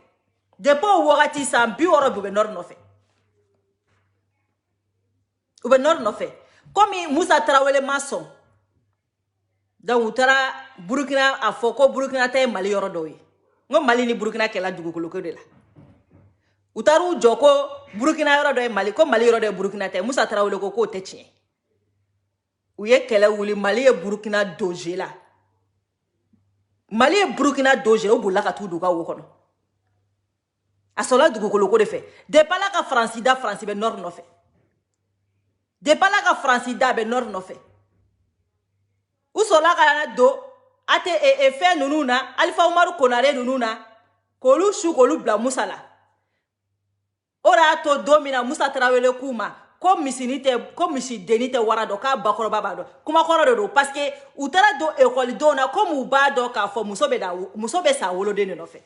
depo wakati sa bi woro be nord no fe ube nord no fe comme Moussa Traoré mason donc utara Burkina a fo ko Burkina tay Mali yoro do yi ngo Mali ni Burkina kela dugukolo ko de la utaru joko Burkina yoro do Mali ko Mali yoro do Burkina te Moussa Traoré ko te tien uye kele wuli Mali e Burkina doje la Mali e Burkina doje o bulla ka tudu ka wo kono asola dugukolo ko de fe de pala ka France be nord no fe de pala ka France be nord no fe usola ka na do ate e fe nununa Alpha Umaru Konare nununa kolu shu kolu bla musala ora to domina Moussa Traoré kuma comme misi denite warado ka bakoro babado kuma koro do parce que utara do école dona comme ubado ka fo musobe sa wolo de no fe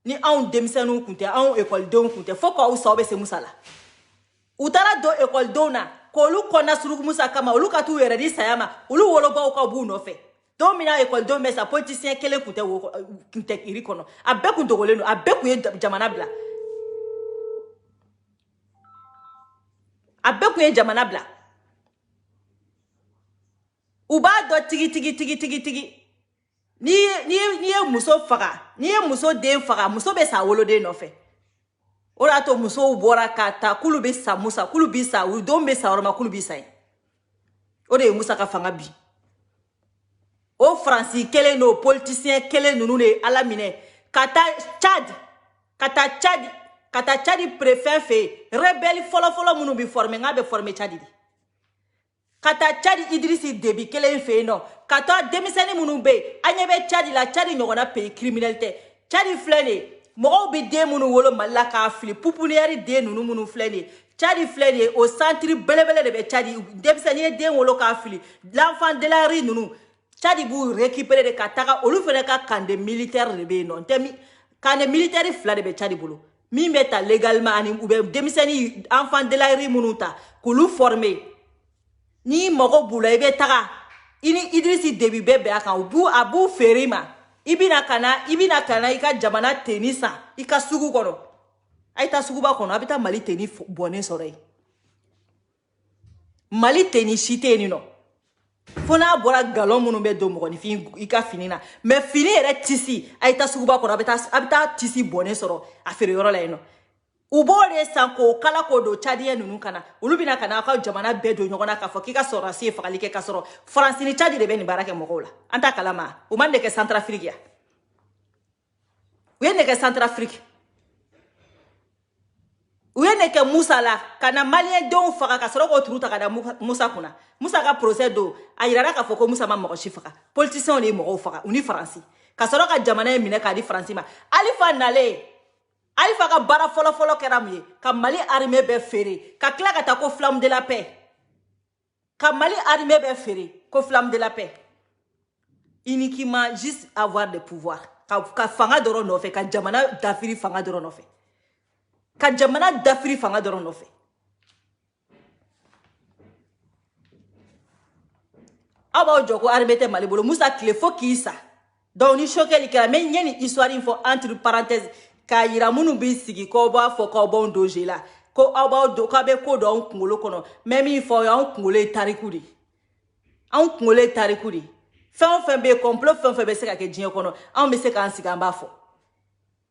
ni on demisanu kunte on école don kunte fo ko usobe se musala utara do école dona kolu kona suru Moussa kama olu ka tu yere di sayama olu wolo ba ko bu no fe domina école don mais sa politicien kele kunte wo kunte iri kono abeku dogole no abeku ye jamana bla abeku ye jamana bla uba do tigi ni muso faga ni muso den faga muso be sa wolo de no fe ora to muso bora kata kulu be sa Musa kulu bi sa u don be sa orma kulu bi sa ore Musa ka fanga bi o France kele no politicien kele nunu ne alamine kata Chad préfère fait rebelle folo munu bi former nga be former Chad di kata Chad Idrissi Déby kele fe no kata demiseni munu be anyebe Chad la Chad nyogona pays criminalité Chad flene mo be de munu wolo malaka fili pouponnière de nunu munu flene Chad flene au centre belebele de be Chad demiseni de wolo ka fili l'enfant de la rue nunu Chad bu récupérer de kataka olu fene ka kande militaire de be non temi kande militaire fla de be Chad bulu mi meta légalement ani ube demiseni enfant de la rue munuta kulu former ni mogo bula ibe taga ini Idrissi Déby bebe aka abu ferima ibina kana ika jamana tenisa ika sugu kono aita sugu ba kono abita Mali teni bone sore Mali teni shite ni no fona bora galon munu be do mo ni fin ika finina mais fini ere tisi aita sugu ba kono abita tisi bone soro afere yoro la eno ubore sanko kala ko do Chadien nunu kana ulubina kana ka jamana bedo nyogona ka foki ka soro si fakali ke ka soro France ni Chad de beni barake mokola anta kalama o mande ke Centrafrique ya uyene ke Centrafrique uyene ke Moussa la kana malien don faka ka soro ko truta kada Moussa kuna Moussa ka procès do ayirara ka foko Moussa ma mo shifaka politicien ni mo faka uni France ka soro ka jamana mine ka di France ma Alpha ka bara folo keramye ka Mali armée be ferré ka kla ka ta ko flamme de la paix ka Mali armée be ferré ko flamme de la paix uniquement juste avoir des pouvoirs ka fanga doro no fe ka jamana dafiri fanga doro no fe ka jamana dafiri fanga doro no fe aba joko armée te Mali bolo Moussa kile fo kisa donc ni choqué li kala mais nyeni histoire info entre parenthèses ka yira munu bi sigi ko ba fo ko bon doje la ko aba do ka be ko do on kungolo kono même fo ya on kungolo tarikudi on kungolo tarikudi fe be complot fe be se ka ke jin kono on be se ka ansiga mba fo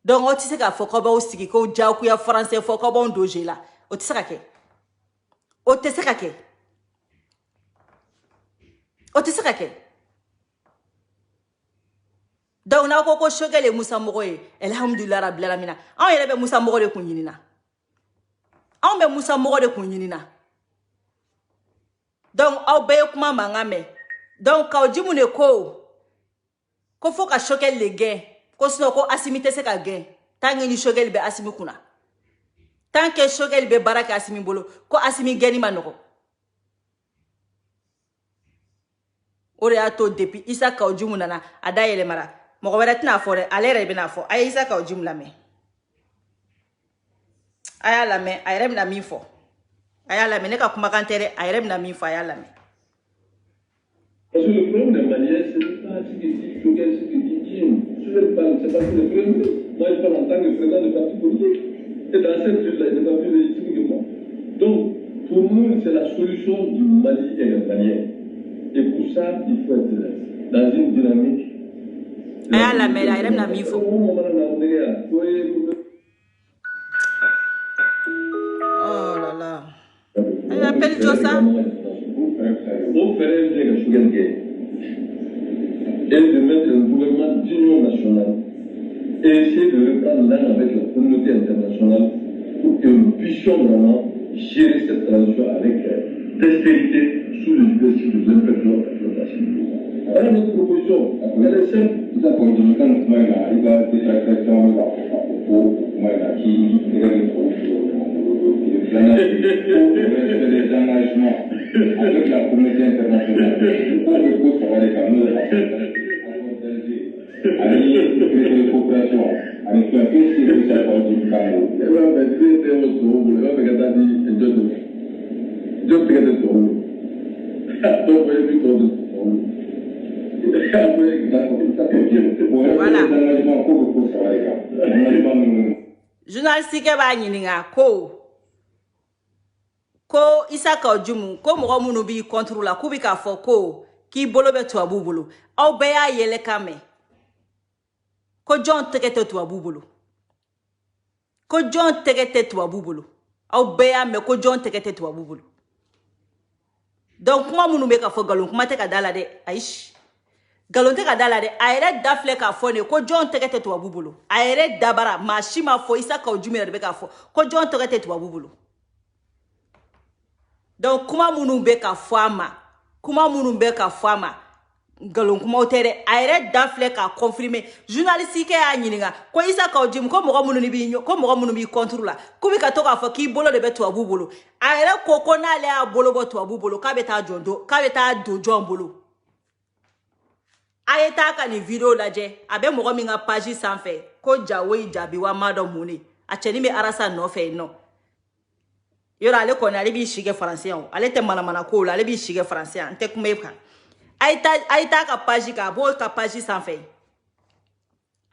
donc o ti se ka fo ko ba o sigi ko ja ku ya français fo ko bon doje la o ti se ka ke o te se ka ke o ti se ka ke donc na ko shogele Musa Mogoye alhamdulillah rabbil alamin an yere be Musa Mogo de kunyinina an be Musa Mogo de kunyinina donc aw be kuma mangame donc ka jimune ko fo ka shogele le gain ko sino ko asimite se ka gain tangi ni shogele be asimi kuna tant que shogele be baraka asimi bolo ko asimi geni manoko ore ato depuis isa ka jimuna na adayele mara mogo wɛrɛ tɛna fɔ dɛ ale yɛrɛ bɛna fɔ a ye Isa ka o jimu lamɛn a y'a lamɛn a yɛrɛ bɛna min fɔ a y'a lamɛn ne ka kumakan tɛ dɛ a yɛrɛ bɛna min fɔ a y'a lamɛn. Parce que le problème des Maliens, ce n'est pas ce que dit Choguel, ce que dit Jim. Sur le plan, c'est parce que le premier, moi je parle en tant que président de parti politique. Et dans cette lutte-là, il n'est pas plus légitime que moi. Donc, pour nous, c'est la solution du Mali et des Maliens. Et pour ça, il faut être dans une dynamique. Ah la mère, elle aime la mifo. Oh là là. Elle appelle Jossa. On ferait bien que Choguel gagne. Et de mettre un gouvernement d'union nationale et essayer de reprendre l'âne avec la communauté internationale pour que nous puissions vraiment gérer cette transition avec dextérité sous le leadership de l'impérateur Patriot. Voilà notre proposition. Elle est simple. Nous avons dit que nous avons la détractation qui les engagements avec la communauté internationale pour le coup, ça va les calmer. Avec les coopérations, avec un peu de service à du Cameroun. Et là, ben, c'est un retour, là, ben, quand on dit, c'est deux de donc, vous voyez plus trop de voilà. Journaliste ke ba nyininga ko Isa ka jumu ko mo munu bi contrôle la ku bi ka fo ko ki bolo be to abubulu aw be ya yele kame ko John tegete to abubulu ko John tegete to abubulu aw be ya me ko John tegete to abubulu donc kuma munu be ka fo galon kuma te ka dala de aish galon te ka dala de ayere dafle ka fo ne ko John tegete to abubulu ayere dabara mashima fo Isa ka jumere be ka fo ko John tegete to abubulu donc kuma munu be ka fo ama galon kuma otere ayere dafle ka confirmer journaliste ke a nyininga ko Isa ka jum ko mo munu ni bi ko mo munu bi contrôle la ku bi ka to ka fo ki bolo de be to abubulu ayere koko na le a bolo bo to abubulu ka be ta jondo ka be ta do jombulu ayeta ka ni video laje abe mo mi nga page sanfɛ ko jawe jabi wa madam muni a cheni me arasa no fe no yora ale ko na ale bi shige français o ale te mana ko la ale bi shige français ante kuma e kan ayeta ka page ka bo ka page sanfɛ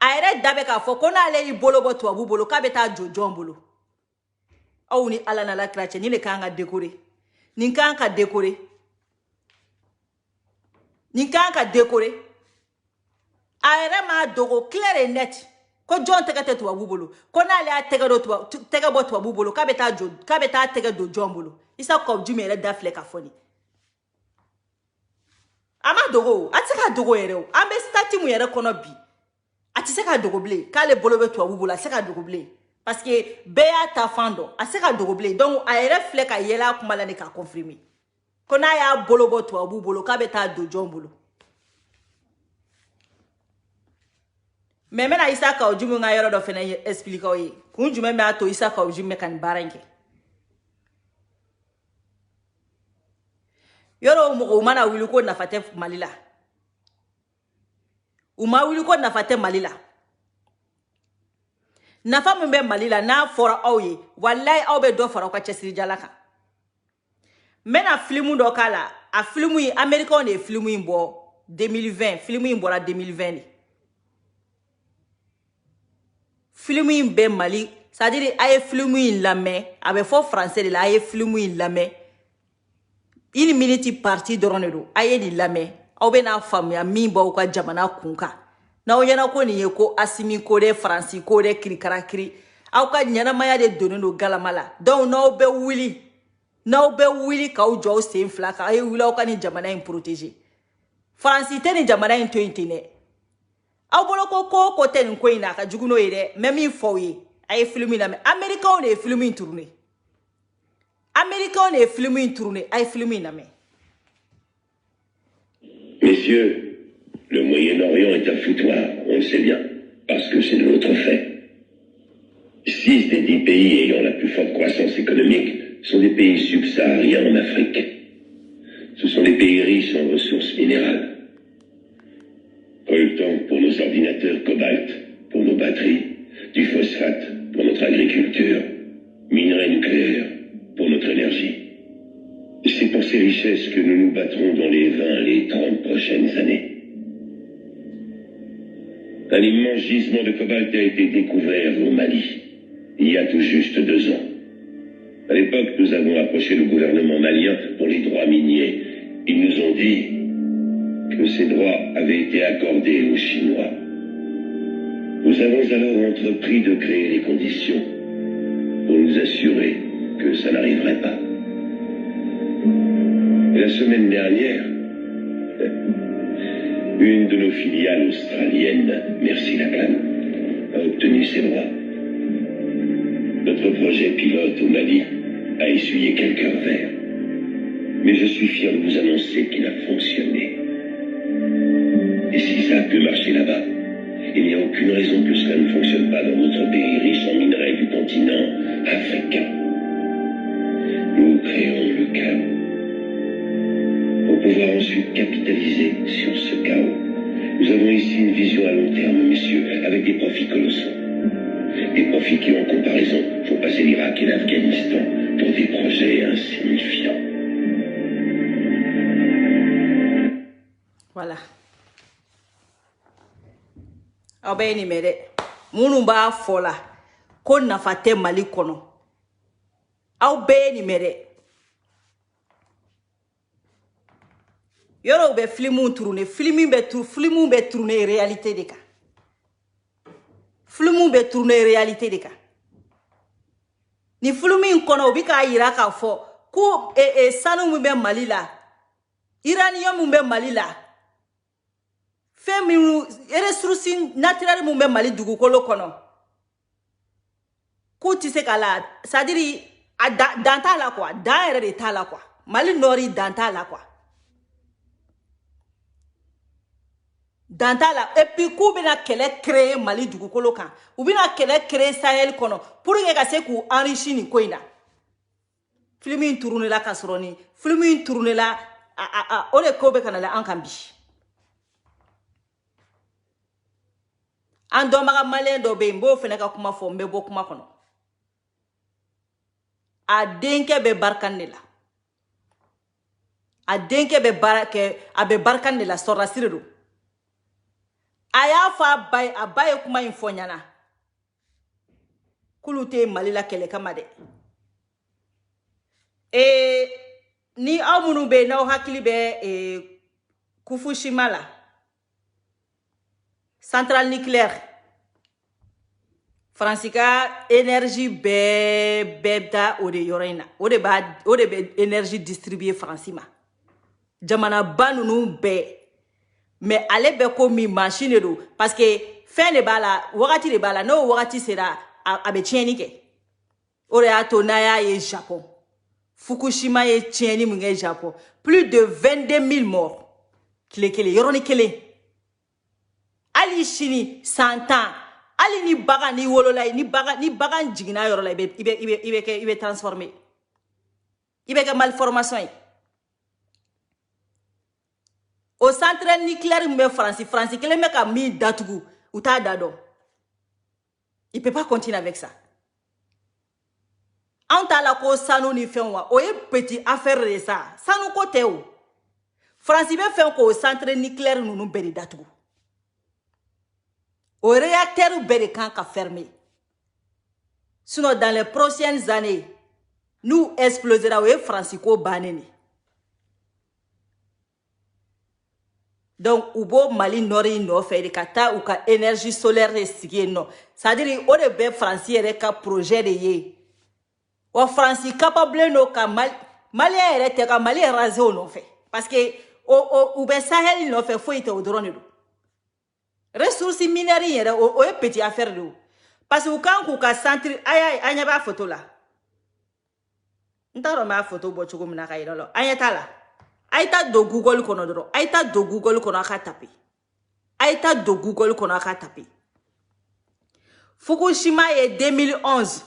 ayere dabe ka fo ko na ale i bolo bo to abubolo ka be ta jojombolo aw ni ala na la krache ni le kan ga décorer ni kan ka décorer ayere ma dogo clair et net ko John tegete to abubolo ko na le tege bo to abubolo ka beta tege do jombolo Isa ko jumere dafle ka foni ama dogo atika dogo yere o ambe stati mu yere kono bi atiseka dogo ble ka le bolo be to abubolo aseka dogo ble parce que beya ta fando aseka dogo ble donc ayere fle ka yela kuma la ne ka confirmer ko na ya bolo bo to abubolo ka beta do jombolo. Mais mena Isa ka ojumu nga yoro do fene explique o yi kunju me ato Isa ka ojumu kan baranke yoro mo mana wilu ko na fate malila uma wilu ko na fate malila na famu be malila na fora oye wallahi awbe do fora ko chesiri jalaka mena filmu do kala a filmu yi american e filmu yi bo 2020 filmu yi bo la 2020 film in be Mali c'est-à-dire a ye film in lamɛ a bɛ fɔ français de la a ye film in lamɛ une minute partie dɔrɔn de don a ye nin lamɛ aw bɛ n'a faamuya min b'aw ka jamana kun kan n'aw ɲɛna ko nin ye ko Asimi ko de Faransi ko de kirikarakiri aw ka ɲɛnamaya de donnen don galama la donc n'aw bɛ wuli k'aw jɔ aw sen fila kan a ye wuli aw ka nin jamana in protéger Faransi tɛ nin jamana in to yen ten dɛ aw bolo ko ko tɛ nin ko in na a ka jugu n'o ye dɛ mɛ min fɔ aw ye a ye film in lamɛ américains de ye film in tourner américains de ye film in tourner a ye film in lamɛ. Messieurs, le Moyen-Orient est un foutoir, on le sait bien, parce que c'est de notre fait. 6 des 10 pays ayant la plus forte croissance économique sont des pays subsahariens en Afrique. Ce sont des pays riches en ressources minérales. Collectant pour nos ordinateurs cobalt, pour nos batteries, du phosphate pour notre agriculture, minerais nucléaires pour notre énergie. C'est pour ces richesses que nous nous battrons dans les 20, les 30 prochaines années. Un immense gisement de cobalt a été découvert au Mali, il y a tout juste 2 ans. À l'époque, nous avons approché le gouvernement malien pour les droits miniers. Ils nous ont dit que ces droits avaient été accordés aux Chinois. Nous avons alors entrepris de créer les conditions pour nous assurer que ça n'arriverait pas. Et la semaine dernière, une de nos filiales australiennes, Merci Lacan, a obtenu ses droits. Notre projet pilote au Mali a essuyé quelques revers. Mais je suis fier de vous annoncer qu'il a fonctionné. Et si ça a pu marcher là-bas, il n'y a aucune raison que cela ne fonctionne pas dans notre pays riche en minerais du continent africain. Nous créons le chaos. Pour pouvoir ensuite capitaliser sur ce chaos, nous avons ici une vision à long terme, messieurs, avec des profits colossaux. Des profits qui, en comparaison, font passer l'Irak et l'Afghanistan pour des projets insignifiants. Voilà. Aw bɛ nin mɛn dɛ minnu b'a fɔ la ko nafa tɛ Mali kɔnɔ aw bɛɛ nin mɛn dɛ yɔrɔ u bɛ filimu tourner filimu bɛ tourner réalité de kan filimu bɛ tourner réalité de kan ni filimu in kɔnɔ u bɛ k'a yira k'a fɔ ko sanu min bɛ Mali la iranium min bɛ Mali la fɛn min ressources naturelles mun bɛ Mali dugukolo kɔnɔ k'u tɛ se k'a la c'est-à-dire a dan t'a la quoi dan yɛrɛ de t'a la quoi Mali nɔri dan t'a la quoi dan t'a la et puis k'u bɛna kɛlɛ créer Mali dugukolo kan u bɛna kɛlɛ créer Sahel kɔnɔ pour que ka se k'u enrichir nin ko in na film in tourner la ka sɔrɔ ni film in tourner la o de ko bɛ ka na la an kan bi. An dɔnbaga malien dɔ bɛ yen n b'o fana ka kuma fɔ n bɛ bɔ kuma kɔnɔ a denkɛ bɛ barikani de la a denkɛ bɛ baara kɛ a bɛ barikani de la sɔrɔdasi de don a y'a fɔ a ba ye kuma in fɔ ɲɛna k'olu tɛ Mali la kɛlɛ kama dɛ ni aw minnu bɛ yen n'aw hakili bɛ Fukushima la centrale nucléaire Faransi ka énergie bɛɛ da o de yɔrɔ in na o de bɛ énergie distribuer Faransi ma jamana ba ninnu bɛɛ mais ale bɛ ko min machine de don parce que fɛn de b'a la wagati de b'a la n'o wagati sera a bɛ tiɲɛni kɛ o de y'a to n'a y'a ye Japon Fukushima ye tiɲɛni min kɛ Japon plus de 22 000 morts tile kelen yɔrɔnin kelen ali sini 100 ans ali ni bagan ni wolola ni bagan jigina yɔrɔ la i bɛ transformer i bɛ kɛ malformation ye o centrale nucléaire min bɛ Faransi kelen bɛ ka min datugu u t'a da dɔn il peut pas continuer avec ça an t'a la ko sanu ni fɛn wa o ye petit affaire de sa sanu ko tɛ o Faransi bɛ fɛn ko centrale nucléaire ninnu bɛɛ de datugu o réacteur bɛɛ de kan ka fermer Sinon, dans les prochaines années, nous explosera les Francisco Baneni. Donc, ubo Mali Nori no fait kata ou ka énergie solaire restigé non. C'est-à-dire, on est français reka projet de yé. O français capable no ka Mali est ka Mali rasé no fait. Parce que ou be Sahel no fait faut ite au drone. Ressources minérales o est petit affaire de. Parce que quand ku ka centre anya ba photo là. Ntaro ma photo bo chuko mina ka idolo. Anya tala. Aïta do Google kono doro. Aïta do Google kono aka taper. Aïta do Google kono aka taper. Fukushima est 2011.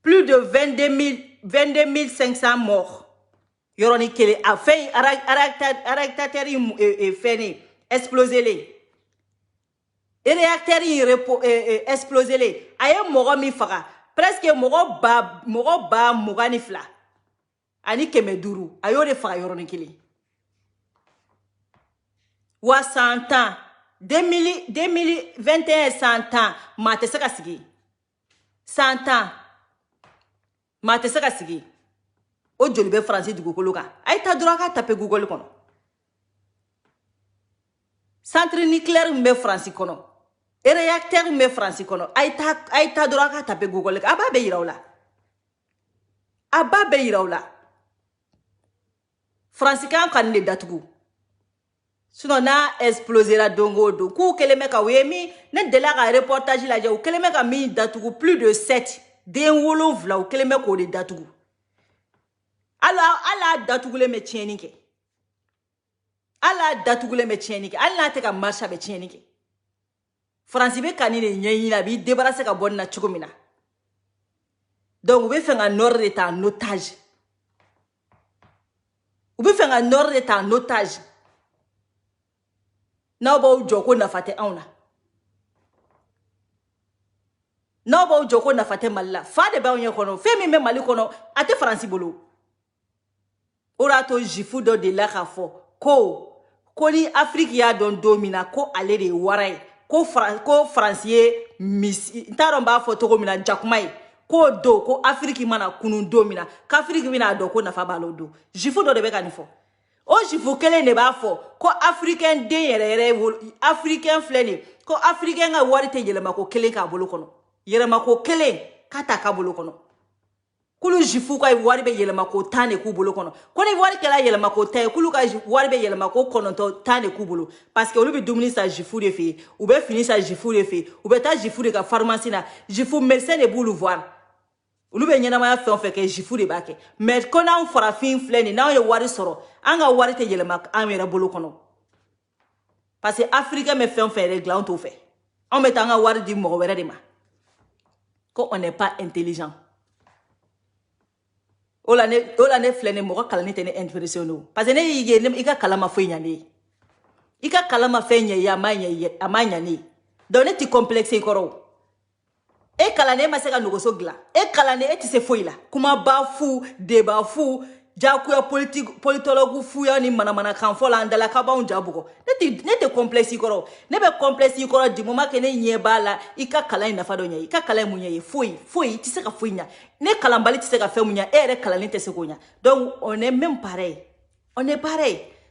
Plus de 22 500 morts. Yoroni kele a fait aractateri fini exploser les. Et réacteurs exploser les. Aye moro mi fara. Presque moro ba mugani fla. Ani kemeduru ayo de fara yoroni kili wa 100 ans 2021 100 ans mate saka sigi 100 ans mate saka sigi o joli be français du Google ka ay ta droit ka taper Google kono centre nucléaire me français kono et réacteur me français kono ay ta droit ka taper Google ka aba be yirawla Franciscan kan ne datugu sinon na explosera dongo do ku keleme ka wemi ne de la reportage la ja keleme ka mi datugu plus de 7 den wolo vla o keleme ko de datugu ala datugu le me tienike ala te ka marcha be tienike France be kanine nyenyi la bi débarrasser ka bonna chukumina donc be fenga nord de ta notage ou bien faire un ordre de en otage. Na ba ujoko na fate auna. Na ba ujoko na fate malla. Fa de ba onye kono. Fe mi me mali kono. Ate Franci bolo. Orato jifu do de la rafo. Ko ni Afrique ya don domina ko ale de warai. Ko Francier misi. Ntaromba foto ko mina jakumai. Ko Afrique mana kunun domina qu'Afrique mina do ko na fa balo do jifu do de be kanifo o jifu kele ne ba fo ko africain de yere africain fleni ko africain ga wari te yelema ko kele ka bolo kono yelema ko kele kata ka bolo kono kulu jifu ka wari be yelema ko tane ku bolo kono ko ni wari kala yelema ko tay kulu ka wari be yelema ko kono to tane ku bolo parce que olu be dumuni sa jifu de fe ou be fini sa jifu de fe ou be ta jifu de ka pharmacie na jifu médecin de boulu voir ulu be nyana ma fe on fait que jifu de bake mais kona on fera fin fleni na yo wari soro anga wari te yelema amera bolo kono parce que africain me fait on fait règle on to fait on met anga wari di mo wéré de ma ko on n'est pas intelligent ola ne fleni mo kala ni tene impressionno parce que ne yige ne ika kala ma fe nyane ika kala ma fe nya ya amanya ni donc ne ti complexe koro e kalane maseka nogoso gla e kalane e tise foila kuma ba fu débat fu jakuya politologue fu ya ni mana kan fola ndala ka ba unja bugo ne te complexe koro ne be complexe koro di moment ke ne nye bala ika kalane na fado nya ika kalane munya ye foi tise ka foinya ne kalambali tise ka fe munya e re kalane tise konya donc on est même pareil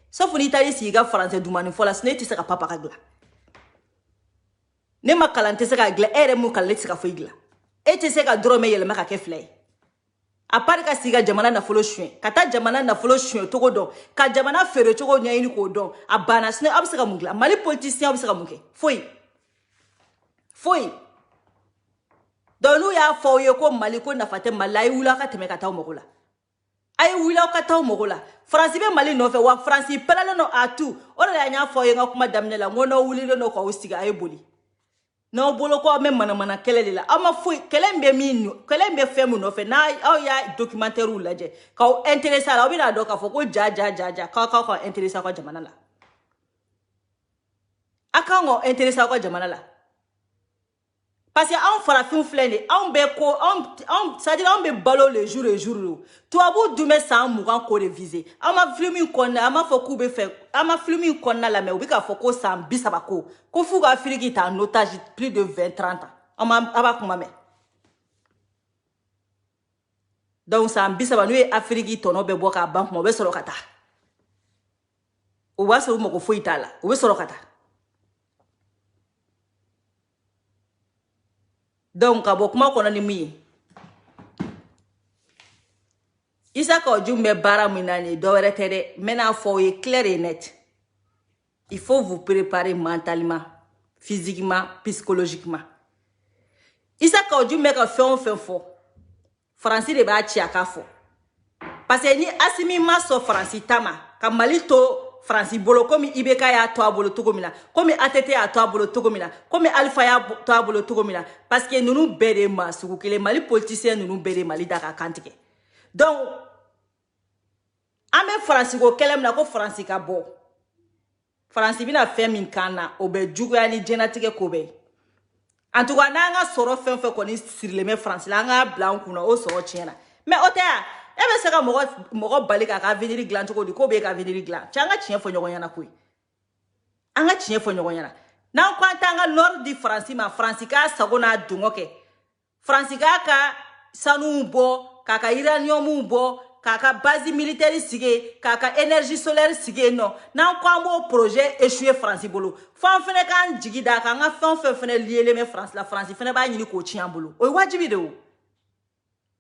sauf en Italie si ga français du mani fola ne tise ka papa ka gla ne ma kalante se ka gla ere mu kalete se ka foigla e te se ka drome yele ma ka ke flay a part ka siga jamana na folo chuen kata jamana na folo chuen to go don ka jamana fere to go nya ini ko don abana sne abse ka mugla mali politicien abse ka muke foi don nu ya fo ye ko mali ko na fate malai wula ka teme ka taw mogola ay wula ka taw mogola France be mali no fe wa France pelale no atu ora ya nya fo ye nga kuma damne la ngono wuli no ko ustiga ay boli no bolo ko me mana kele la ama foi kele mbe femu no fe na ya documentaire ou laje ka o intéressé la obina do ka fo ko ja ka intéressé ko jamana la aka ngo intéressé ko jamana la parce que on fera fin flene on be ko on ça dit on be balo le jour to abu dume sa mouran ko reviser ama filmi konna ama fo ku be fe ama filmi konna la me ubika fo ko sa bisaba ko fuga Afrique ta en otage plus de 20-30 ans ama aba kuma me donc san bisaba n'u ye Afrique tɔnɔ bɛ bɔ k'a ban kuma o bɛ sɔrɔ ka taa o b'a sɔrɔ mɔgɔ foyi t'a la o bɛ sɔrɔ ka taa donc ka bɔ kuma kɔnɔ ni min ye Isaka Odjum bɛ baara min na ni dɔwɛrɛ tɛ dɛ n bɛna fɔ o ye clair et net il faut vous préparer mentalement physiquement psychologiquement Isaka Odjum bɛ ka fɛn o fɛn fɔ Faransi de b'a ci a ka fɔ parce que ni Assimi ma sɔn Faransi ta ma ka Mali to Faransi bolo komi IBK y'a to a bolo cogo min na komi ATT y'a to a bolo cogo min na komi Alpha y'a to a bolo cogo min na parce que ninnu bɛɛ de ma sugu kelen Mali politicien ninnu bɛɛ de Mali da ka kantigɛ donc an bɛ Faransi ko kɛlɛ min na ko Faransi ka bɔ Faransi bɛna fɛn min kan na o bɛ juguya ni diɲɛlatigɛ ko bɛɛ en tout cas n'an ka sɔrɔ fɛn fɛn kɔni sirilen bɛ Faransi la an k'a bila an kunna o sɔrɔ tiɲɛna mais o tɛ ya e bɛ se ka mɔgɔ bali k'a ka avenir dilan cogo di ko b'e ka avenir dilan cɛ an ka tiɲɛ fɔ ɲɔgɔn ɲɛna koyi an ka tiɲɛ fɔ ɲɔgɔn ɲɛna n'an ko an t'an ka nord di Faransi ma Faransi k'a sago n'a dungɔ kɛ Faransi k'a ka sanuw bɔ k'a ka uranium bɔ k'a ka base militaire sigi k'a ka énergie solaire sigi non n'an ko an b'o projet échoué Faransi bolo fo an fɛnɛ k'an jigi da kan an ka fɛn o fɛn fɛnɛ lielen bɛ Faransi la Faransi fɛnɛ b'a ɲini k'o tiɲɛ an bolo o ye wajibi de o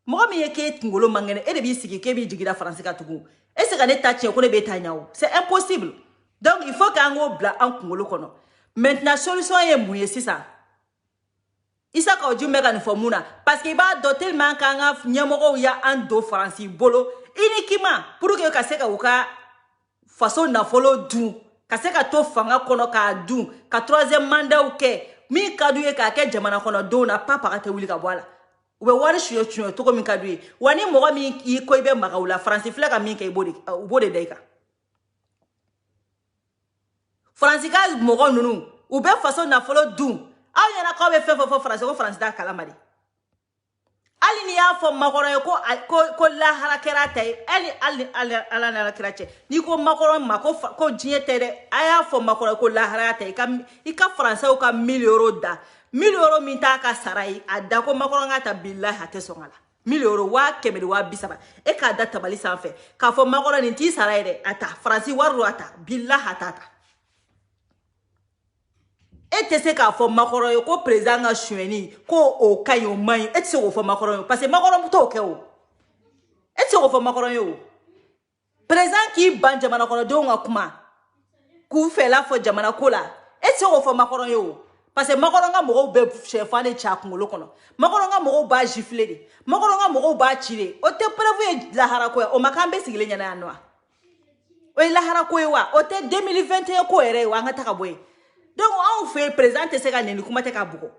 mɔgɔ min ye k'e kunkolo man kɛnɛ e de b'i sigi k'e b'i jigi da Faransi ka tugun e se ka ne ta tiɲɛ ko ne b'e ta ɲɛ o c'est impossible donc il faut k'an k'o bila an kunkolo kɔnɔ maintenant solution ye mun ye sisan Isaka Odjum bɛ ka nin fɔ mun na parce que i b'a dɔn tellement k'an ka ɲɛmɔgɔw y'an don Faransi bolo uniquement pour que ka se ka u ka faso nafolo dun ka se ka to fanga kɔnɔ k'a dun ka troisième mandat kɛ min ka d'u ye k'a kɛ jamana kɔnɔdenw na pa paga tɛ wuli ka bɔ a la u bɛ wari suɲɛ cogo min ka d'u ye wa ni mɔgɔ min i ko i bɛ maga u la Faransi filɛ ka min kɛ u b'o de da i kan Faransi ka mɔgɔ ninnu u bɛ faso nafolo dun aw ɲɛna k'aw bɛ fɛn fɛn fɔ Faransi ko Faransi t'a kalama de hali ni y'a fɔ makɔrɔ ye ko lahara kɛra ta ye hali ala n'ala kira cɛ n'i ko makɔrɔ ma ko diɲɛ tɛ dɛ a y'a fɔ makɔrɔ ye ko lahara ta i ka Faransɛw ka 1000 € da 1000 € min t'a ka sara ye a da ko makɔrɔ ka ta billahi a tɛ sɔn a la 1000 €200 e k'a da tabali sanfɛ k'a fɔ makɔrɔ nin t'i sara ye dɛ a ta Faransi wari do a ta billahi a t'a ta e tɛ se k'a fɔ makɔrɔ ye ko président ka suɲɛni ko o ka ɲi o man ɲi e tɛ se k'o fɔ makɔrɔ ye parce que makɔrɔ t'o kɛ o e tɛ se k'o fɔ makɔrɔ ye o président k'i ban jamana kɔnɔdenw ka kuma k'u fɛla fɔ jamana ko la e tɛ se k'o fɔ makɔrɔ ye o parce que makɔrɔ ka mɔgɔw bɛ sɛfan de cɛ a kunkolo kɔnɔ makɔrɔ ka mɔgɔw b'a gifler de makɔrɔ ka mɔgɔw b'a ci de o tɛ preuve ye lahara ko ye o ma k'an bɛ sigilen ɲɛna yan nɔ wa o ye lahara ko ye wa o tɛ 2021 ko yɛrɛ ye wa an ka taga bɔ yen donc anw fɛ président tɛ se ka nɛni kuma tɛ ka bugɔ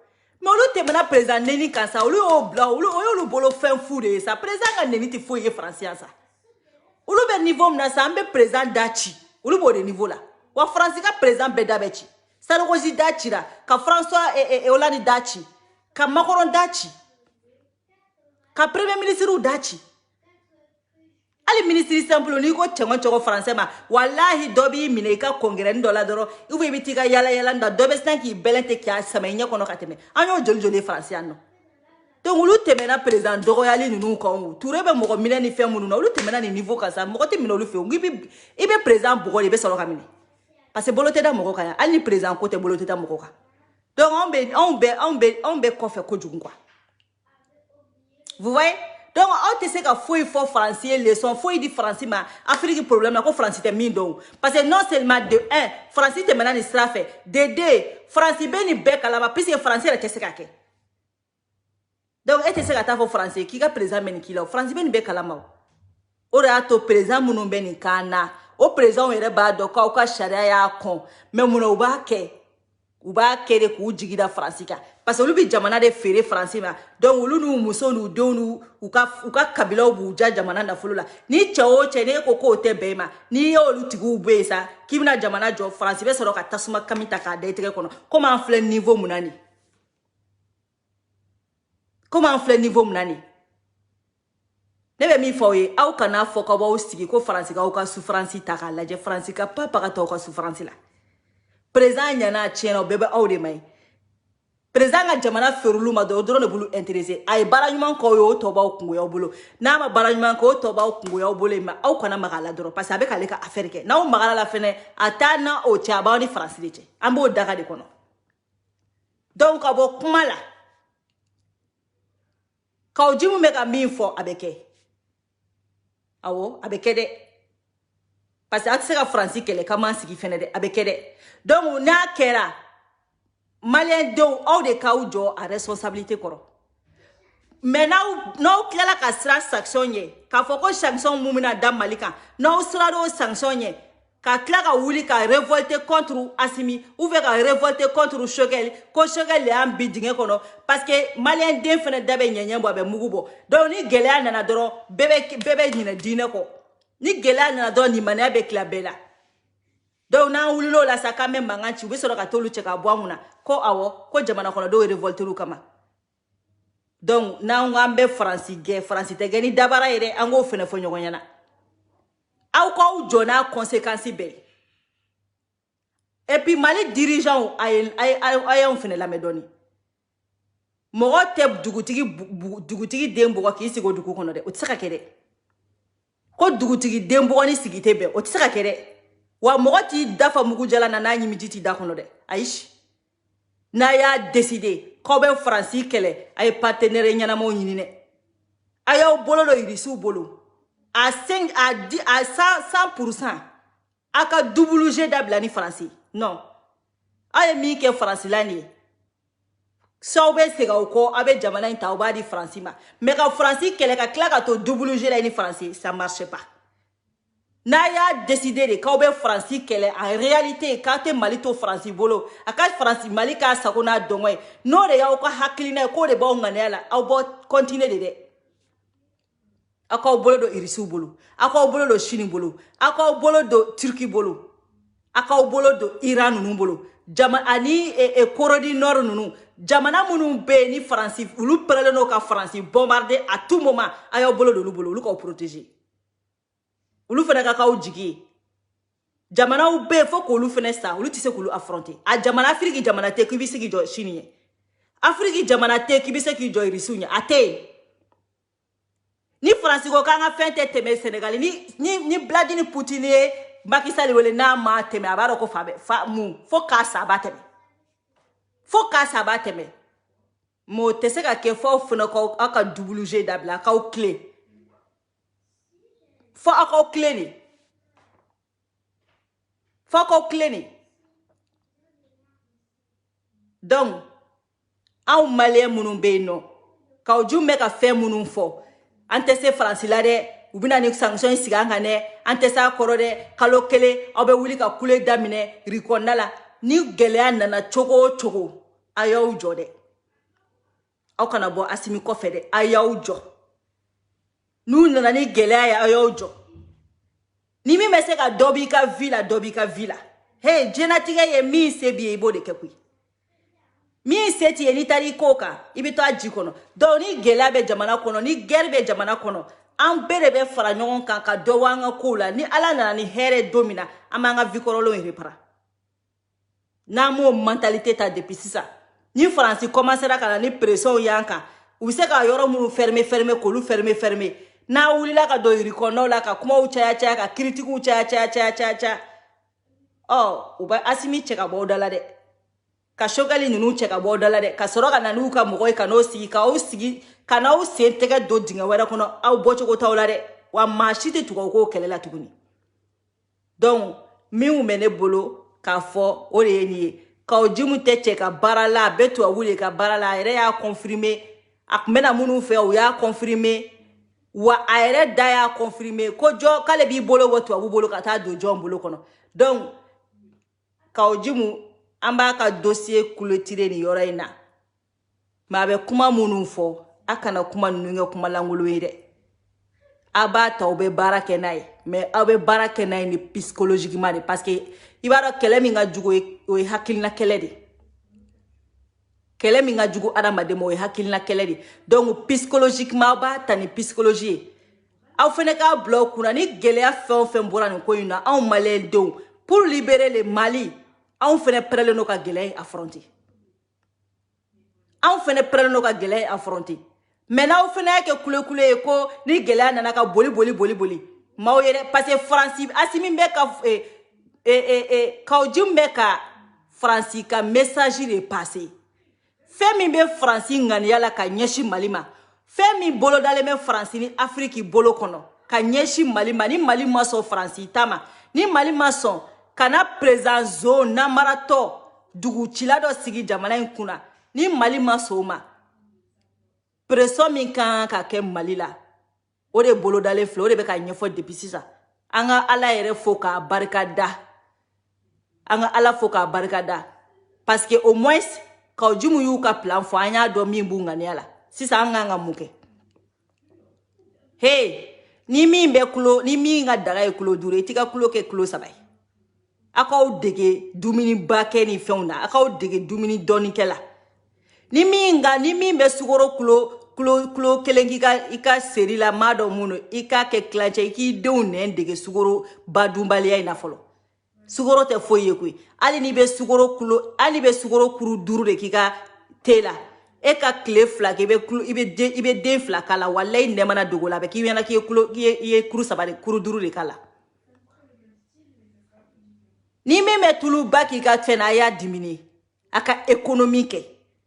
mais olu tɛmɛna président nɛni kan sa olu y'o bila o y'olu bolo fɛn fu de ye sa président ka nɛni tɛ foyi ye Faransiya sa olu bɛ niveau min na sa an bɛ président da ci olu b'o de niveau la wa Faransi ka président bɛɛ da bɛ ci Sarkozy da cira ka François Hollande da ci ka Macron da ci ka premier ministre da ci ali ministre simple ni ko cɛŋɔ français ma wallahi dɔ b'i minɛ i ka congrès dɔ la dɔrɔn ou bien i bɛ t'i ka yala da dɔ bɛ sin k'i bɛlɛn tɛ k'a sama i ɲɛ kɔnɔ ka tɛmɛ an y'o joli France yan nɔ donc olu tɛmɛna président dɔgɔyali ninnu kan o Touré bɛ mɔgɔ minɛ ni fɛn minnu na olu tɛmɛna ni niveau kan sa mɔgɔ tɛ minɛ olu fɛ i bɛ président bugɔ de i bɛ sɔrɔ ka minɛ parce que bolo tɛ da mɔgɔ kan yan hali ni président ko tɛ bolo tɛ da mɔgɔ kan donc anw bɛ kɔfɛ kojugu quoi vous voyez donc aw tɛ se ka foyi fɔ Faransi ye leçon foyi di Faransi ma Afrique problème na ko Faransi tɛ min dɔn parce que non seulement de 1 Faransi tɛmɛna nin sira fɛ de 2 Faransi bɛ nin bɛɛ kalama puisque Faransi yɛrɛ tɛ se ka kɛ donc e tɛ se ka taa fɔ Faransi k'i ka président bɛ nin k'i la Faransi bɛ nin bɛɛ kalama o de y'a to président minnu bɛ nin kan na o président yɛrɛ b'a dɔn k'aw ka sariya y'a kɔn mais mun na u b'a kɛ de k'u jigi da Faransi kan parce que olu bɛ jamana de feere Faransi ma donc olu n'u muso n'u denw n'u u ka kabilaw b'u ja jamana nafolo la ni cɛ o cɛ ne ko k'o tɛ bɛn ma n'i y'olu tigiw bɛ yen sa k'i bɛna jamana jɔ Faransi bɛ sɔrɔ ka tasuma kami ta k'a da i tɛgɛ kɔnɔ komi an filɛ niveau mun na nin ne bɛ min fɔ aw ye aw kana fɔ k'aw b'aw sigi ko Faransi k'aw ka souffrance ta k'a lajɛ Faransi ka pa paga t'aw ka souffrance la président ɲana tiɲɛna o bɛɛ bɛ aw de ma ye président ka jamana ferulu ma do drone bulu intéressé ay baranyman ko yo to ba kungo yo bulu na ma baranyman ko to ba kungo yo bulu ma aw kana magala doro parce avec ale ka affaire ke na o magala la fene atana o chaba ni France liche ambo daga de kono donc abo kumala ka o jimu me ka min fo abeke awo abeke de parce que akse ka France ke le kama sigi fene de abeke de donc na kera Malien do ou de kaujo a responsabilité koro. Mais now kila ka sra sanction ye ka foko sanction mumina dam malika now sra do sanction ye ka kila ka wuli ka révolter contre Assimi ou veut ka révolter contre Choguel ko Choguel le am bidinge kono parce que Malien den fene dabe nyenye bo be mugubo donc ni gelea nana doro bebe nyina dine ko ni gelea nana doro ni mane be klabela. Donc na wulilo la saka me manganchi we soro ka tolu cheka boamuna ko awo ko jamana kono do révolter lu kama donc na ngambe France te geni dabara ire ango fene fo nyogonyana aw ko jona conséquences be et puis Mali dirigeant ay on fene la medoni mo te dugutigi dembo ko kisi go dugu kono de o tsaka kede ko dugutigi dembo ni sigite be o tsaka kede wa mogoti dafa mugu jala na nyimi jiti da kono de aish na ya décider ko be France kele ay partenaire nyana mo nyine ayo bolo do irisu bolo à 100% aka double G d'Ablani France non ay mi ke France lani so be sega ko abe jamana inta obadi France ma mais ka France kele ka klaka to double G la ni France ça marche pas. Na ya décidé de kaube France kele en réalité quand te malito France bolo aka France malika sakona dongwe no de ya ko hakilina ko de ba nganela au bo continuer de aka bolo do irisu bolo aka bolo do Chine bolo aka bolo do Turquie bolo aka bolo do Iran nunu bolo jama ani e korodi nord nunu jamana munu be ni France ulu prele no ka France bombarder à tout moment ayo bolo do lu bolo lu ko protéger ulu fena ka kaw jigi jamana u be fo ko ulu fena sa ulu tise ko ulu affronter a jamana Afrique jamana te kibise ki jo Chine Afrique jamana te kibise ki jo irisunya ate ni France ko kanga fente teme Sénégal ni Vladimir Poutine Macky Sall wele na ma teme abaro ko fa mu fo ka sa bateme mo tese ka ke fo fena ko aka WG dabla ka o clé fo ako clé donc aw malien munun be no ka o jume ka fe munun fo ante se France la de ubina ni sanction siganga ne ante sa koro de kalo kele aw be wuli ka kule damine rikonala ni gelea nana chogo ayaw jode aw kana bo Assimi ko fede ayaw jo nous nana ni gelea ya ayojo ni mi mese ka dobika villa hey jenatige ye mi sebi ibo de kekui mi seti ye ni tari koka ibito ajikono do ni gelea be jamana kono ni gerbe jamana kono an bere be fara nyon kan ka do wanga kula ni ala nana ni here domina amanga vikorolo irepara na mo mentalité ta depuis ça ni France commencera kala ni pression yanka ubise ka yoro munu fermer ko lu fermer na wulila ka do irikono la ka kuma uchaya ka critique uchaya oh uba Assimi cheka bodala de ka shogali nunu cheka bodala de ka soroka na nuka mugoi ka no sigi ka o sigi kana o sentega do dinga wera kono au bocho ko tawla de wa machite tuko ko kelela tukuni donc mi u mene bolo ka fo o le ni ka o jimu te cheka barala betu awule ka barala ere ya confirmer akmena munu fe o ya confirmer wa aere daya confirmer ko jo kale bi bolo wotu abu bolo kata do jo bolo kono donc ka ojimu amba ka dossier clôturé ni yora ina ma be kuma munu fo akana kuma nunga kuma langulu ire aba ta obe barake nai mais obe barake nai ni psychologiquement parce que ibara kele mi nga jugo e hakilna kele de kele mi nga jugo adama de mo e hakilna kele de donc psychologiquement ba tani psychologie aw fene ka bloc kuna ni gelea fem bora ni ko yuna aw malais do pour libérer le Mali aw fene prele no ka gelea affronter an fene preno ka gele affronter mais na o fene ke kule ko ni gele nana ka boli maw yere parce que France asimi be ka ka ojumbe ka France ka message de passer femi be France ngani yala ka nyeshi malima femi bolo dale me France ni Afrique bolo kono ka nyeshi malima ni malima so France tama ni malima so kana présent zone na marato dugu chilado sigi jamana kuna ni malima so ma pression min kan ka ke malila o de bolo dale flo o de be ka nyefo depuis sisa anga ala yere foka barkada anga ala foka barkada parce que au moins ka jumu yu ka plan fo anya do mi bunga ne ala sisa anga nga muke hey ni mi be kulo ni mi nga daga e kulo dure tika kulo ke kulo sabai akaw dege dumini bake ni feuna akaw dege dumini doni kela ni mi be sugoro kulo kelengi ka ika seri la mado muno ika ke klache iki deun ne dege sugoro badumbali ina folo sugoro te foye kui ali ni be sugoro kuru duru de kika tela e ka kle fla ke ibe den fla kala wallahi ne mana dogola be ki yana ki ye kuru sabade kuru duru de kala ni me tulu baki ka fena ya dimini aka économique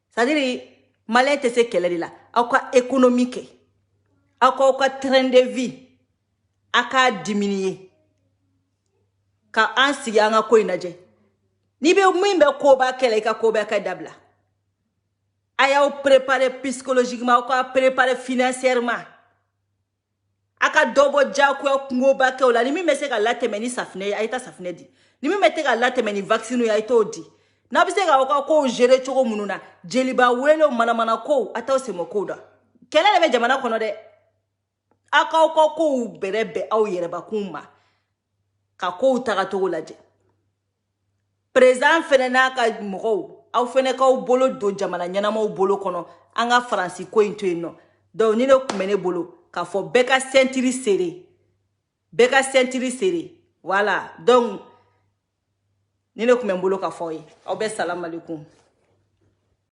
c'est-à-dire malin te se kele la aka économique aka train de vie aka diminuer ka ansi anga ko inaje ni be mimbe ko ba kele ka ko ba ka dabla aya o préparer psychologiquement ko préparer financièrement aka dobo jako ngo ba ke ola ni mi mese ka latemeni safne ayita safne di ni mi mete ka latemeni vaccine ya ito di na bise ka ko gérer choko mununa jeliba welo mana ko ata se mokoda kelele be jamana kono de aka ko berebe au yereba kuma ka ko utaka to laje président fenena ka mo au fene ka bolo do jamana nyana mo bolo kono anga France ko into eno do ni ne kumene bolo ka fo beka ceinture serré voilà donc ni ne kumene bolo ka fo yi au be salam alaikum